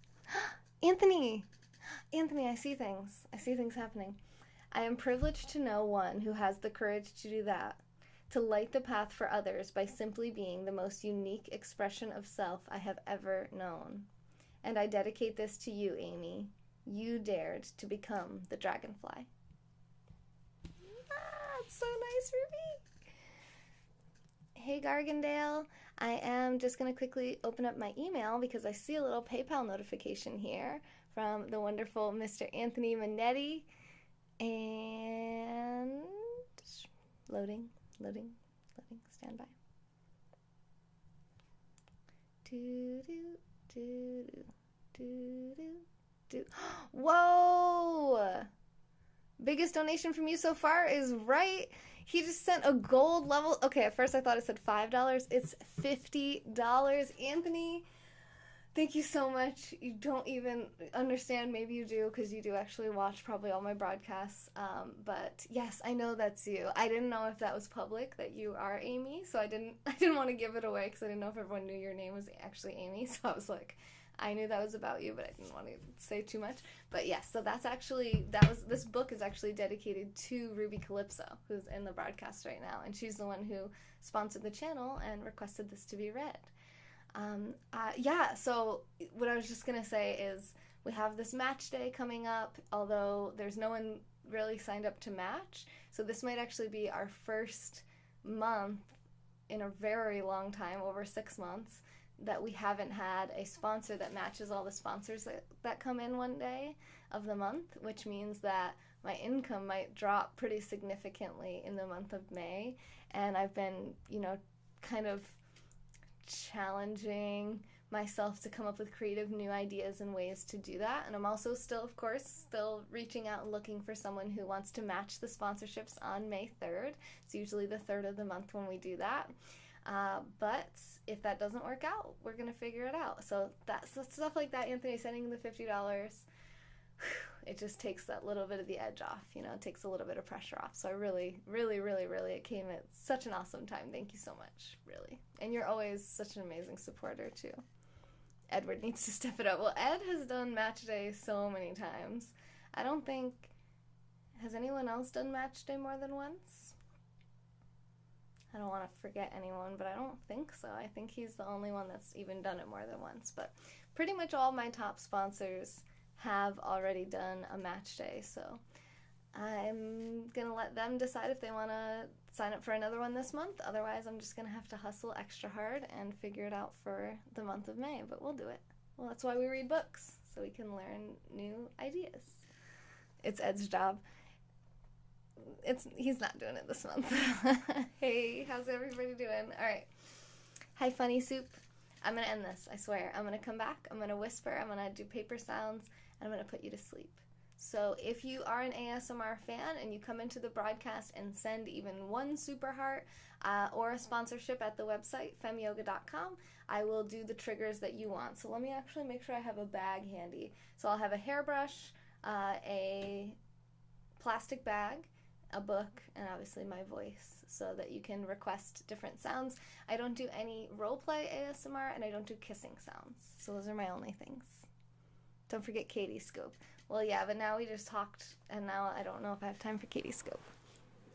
Anthony! Anthony, I see things. I see things happening. I am privileged to know one who has the courage to do that, to light the path for others by simply being the most unique expression of self I have ever known. And I dedicate this to you, Amy. You dared to become the Dragonfly. It's so nice, Ruby. Hey, Gargandale. I am just going to quickly open up my email because I see a little PayPal notification here from the wonderful Mr. Anthony Manetti. And loading, stand by. Whoa! Biggest donation from you so far is right. He just sent a gold level. Okay, at first I thought it said $5. It's $50. Anthony, thank you so much. You don't even understand. Maybe you do, because you do actually watch probably all my broadcasts. But yes, I know that's you. I didn't know if that was public, that you are Amy, so I didn't want to give it away because I didn't know if everyone knew your name was actually Amy. So I was like, I knew that was about you, but I didn't want to say too much. But yes, so this book is actually dedicated to Ruby Calypso, who's in the broadcast right now, and she's the one who sponsored the channel and requested this to be read. So what I was just going to say is we have this match day coming up, although there's no one really signed up to match. So this might actually be our first month in a very long time, over 6 months, that we haven't had a sponsor that matches all the sponsors that come in one day of the month, which means that my income might drop pretty significantly in the month of May. And I've been, kind of challenging myself to come up with creative new ideas and ways to do that. And I'm also still reaching out and looking for someone who wants to match the sponsorships on May 3rd. It's usually the 3rd of the month when we do that. But if that doesn't work out, we're going to figure it out. So that's stuff like that, Anthony, sending the $50, it just takes that little bit of the edge off, it takes a little bit of pressure off. So I really, really, really, really, it came at such an awesome time. Thank you so much, really. And you're always such an amazing supporter, too. Edward needs to step it up. Well, Ed has done match day so many times. I don't think, has anyone else done match day more than once? I don't want to forget anyone, but I don't think so. I think he's the only one that's even done it more than once. But pretty much all my top sponsors have already done a match day, so I'm going to let them decide if they want to sign up for another one this month. Otherwise, I'm just going to have to hustle extra hard and figure it out for the month of May, but we'll do it. Well, that's why we read books, so we can learn new ideas. It's Ed's job. He's not doing it this month. Hey, how's everybody doing? All right. Hi, Funny Soup. I'm going to end this, I swear. I'm going to come back, I'm going to whisper, I'm going to do paper sounds, and I'm going to put you to sleep. So if you are an ASMR fan and you come into the broadcast and send even one super heart or a sponsorship at the website, femyoga.com, I will do the triggers that you want. So let me actually make sure I have a bag handy. So I'll have a hairbrush, a plastic bag, a book, and obviously my voice, so that you can request different sounds. I don't do any roleplay ASMR, and I don't do kissing sounds. So those are my only things. Don't forget Katie's Scope. Well, yeah, but now we just talked, and now I don't know if I have time for Katie's Scope,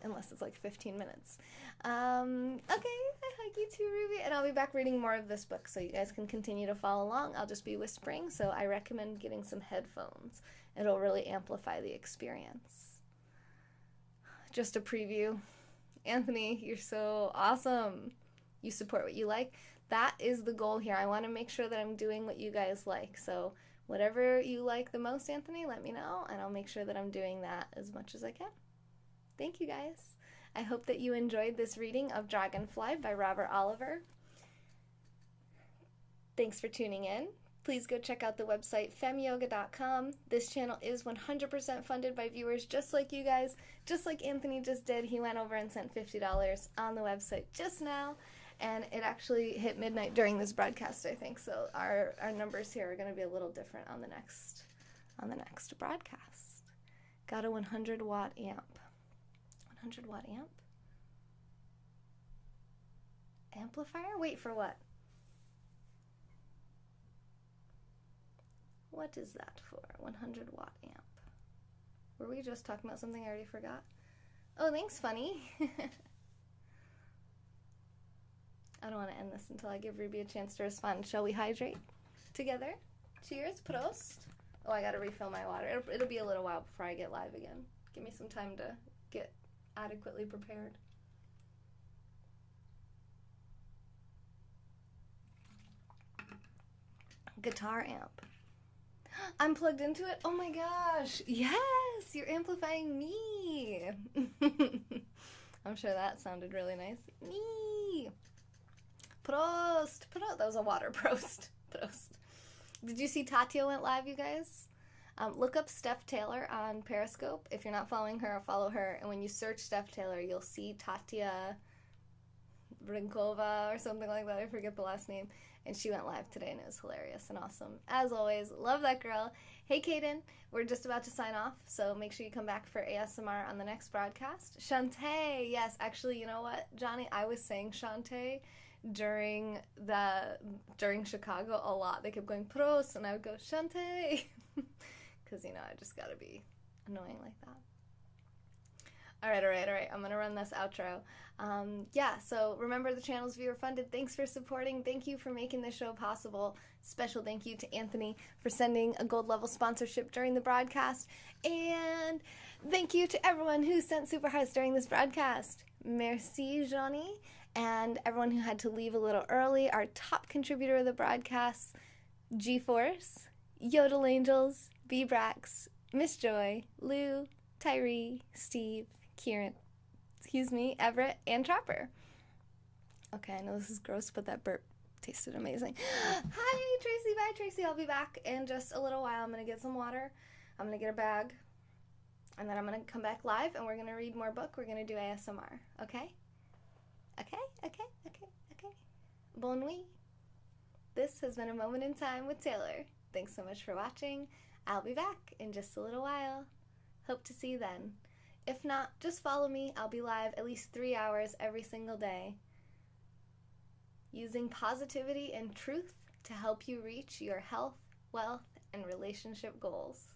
unless it's like 15 minutes. Okay, I hug you too, Ruby, and I'll be back reading more of this book, so you guys can continue to follow along. I'll just be whispering, so I recommend getting some headphones. It'll really amplify the experience. Just a preview. Anthony, you're so awesome. You support what you like. That is the goal here. I want to make sure that I'm doing what you guys like. So whatever you like the most, Anthony, let me know, and I'll make sure that I'm doing that as much as I can. Thank you, guys. I hope that you enjoyed this reading of Dragonfly by Robert Oliver. Thanks for tuning in. Please go check out the website, femyoga.com. This channel is 100% funded by viewers just like you guys, just like Anthony just did. He went over and sent $50 on the website just now, and it actually hit midnight during this broadcast, I think. So our numbers here are going to be a little different on the next broadcast. Got a 100-watt amp. 100-watt amp? Amplifier? Wait, for what? What is that for? 100-watt amp. Were we just talking about something I already forgot? Oh, thanks, Funny. I don't want to end this until I give Ruby a chance to respond. Shall we hydrate together? Cheers, Prost. Oh, I gotta refill my water. It'll be a little while before I get live again. Give me some time to get adequately prepared. Guitar amp. I'm plugged into it? Oh my gosh. Yes, you're amplifying me. I'm sure that sounded really nice. Me. Prost. Prost. That was a water. Prost. Prost. Did you see Tatia went live, you guys? Look up Steph Taylor on Periscope. If you're not following her, follow her. And when you search Steph Taylor, you'll see Tatia Brinkova or something like that. I forget the last name. And she went live today, and it was hilarious and awesome. As always, love that girl. Hey, Kaden, we're just about to sign off, so make sure you come back for ASMR on the next broadcast. Shantae, yes, actually, you know what, Johnny? I was saying Shantae during Chicago a lot. They kept going Prost, and I would go Shante, because I just gotta be annoying like that. All right. I'm gonna run this outro. So remember, the channel's viewer funded. Thanks for supporting. Thank you for making this show possible. Special thank you to Anthony for sending a gold level sponsorship during the broadcast. And thank you to everyone who sent super hearts during this broadcast. Merci, Johnny. And everyone who had to leave a little early. Our top contributor of the broadcast, G-Force, Yodel Angels, B-Brax, Miss Joy, Lou, Tyree, Steve, Kieran, Everett, and Trapper. Okay, I know this is gross, but that burp tasted amazing. Hi, Tracy. Bye, Tracy. I'll be back in just a little while. I'm going to get some water. I'm going to get a bag. And then I'm going to come back live, and we're going to read more book. We're going to do ASMR. Okay? Okay. Bonne nuit. This has been A Moment in Time with Taylor. Thanks so much for watching. I'll be back in just a little while. Hope to see you then. If not, just follow me. I'll be live at least 3 hours every single day, using positivity and truth to help you reach your health, wealth, and relationship goals.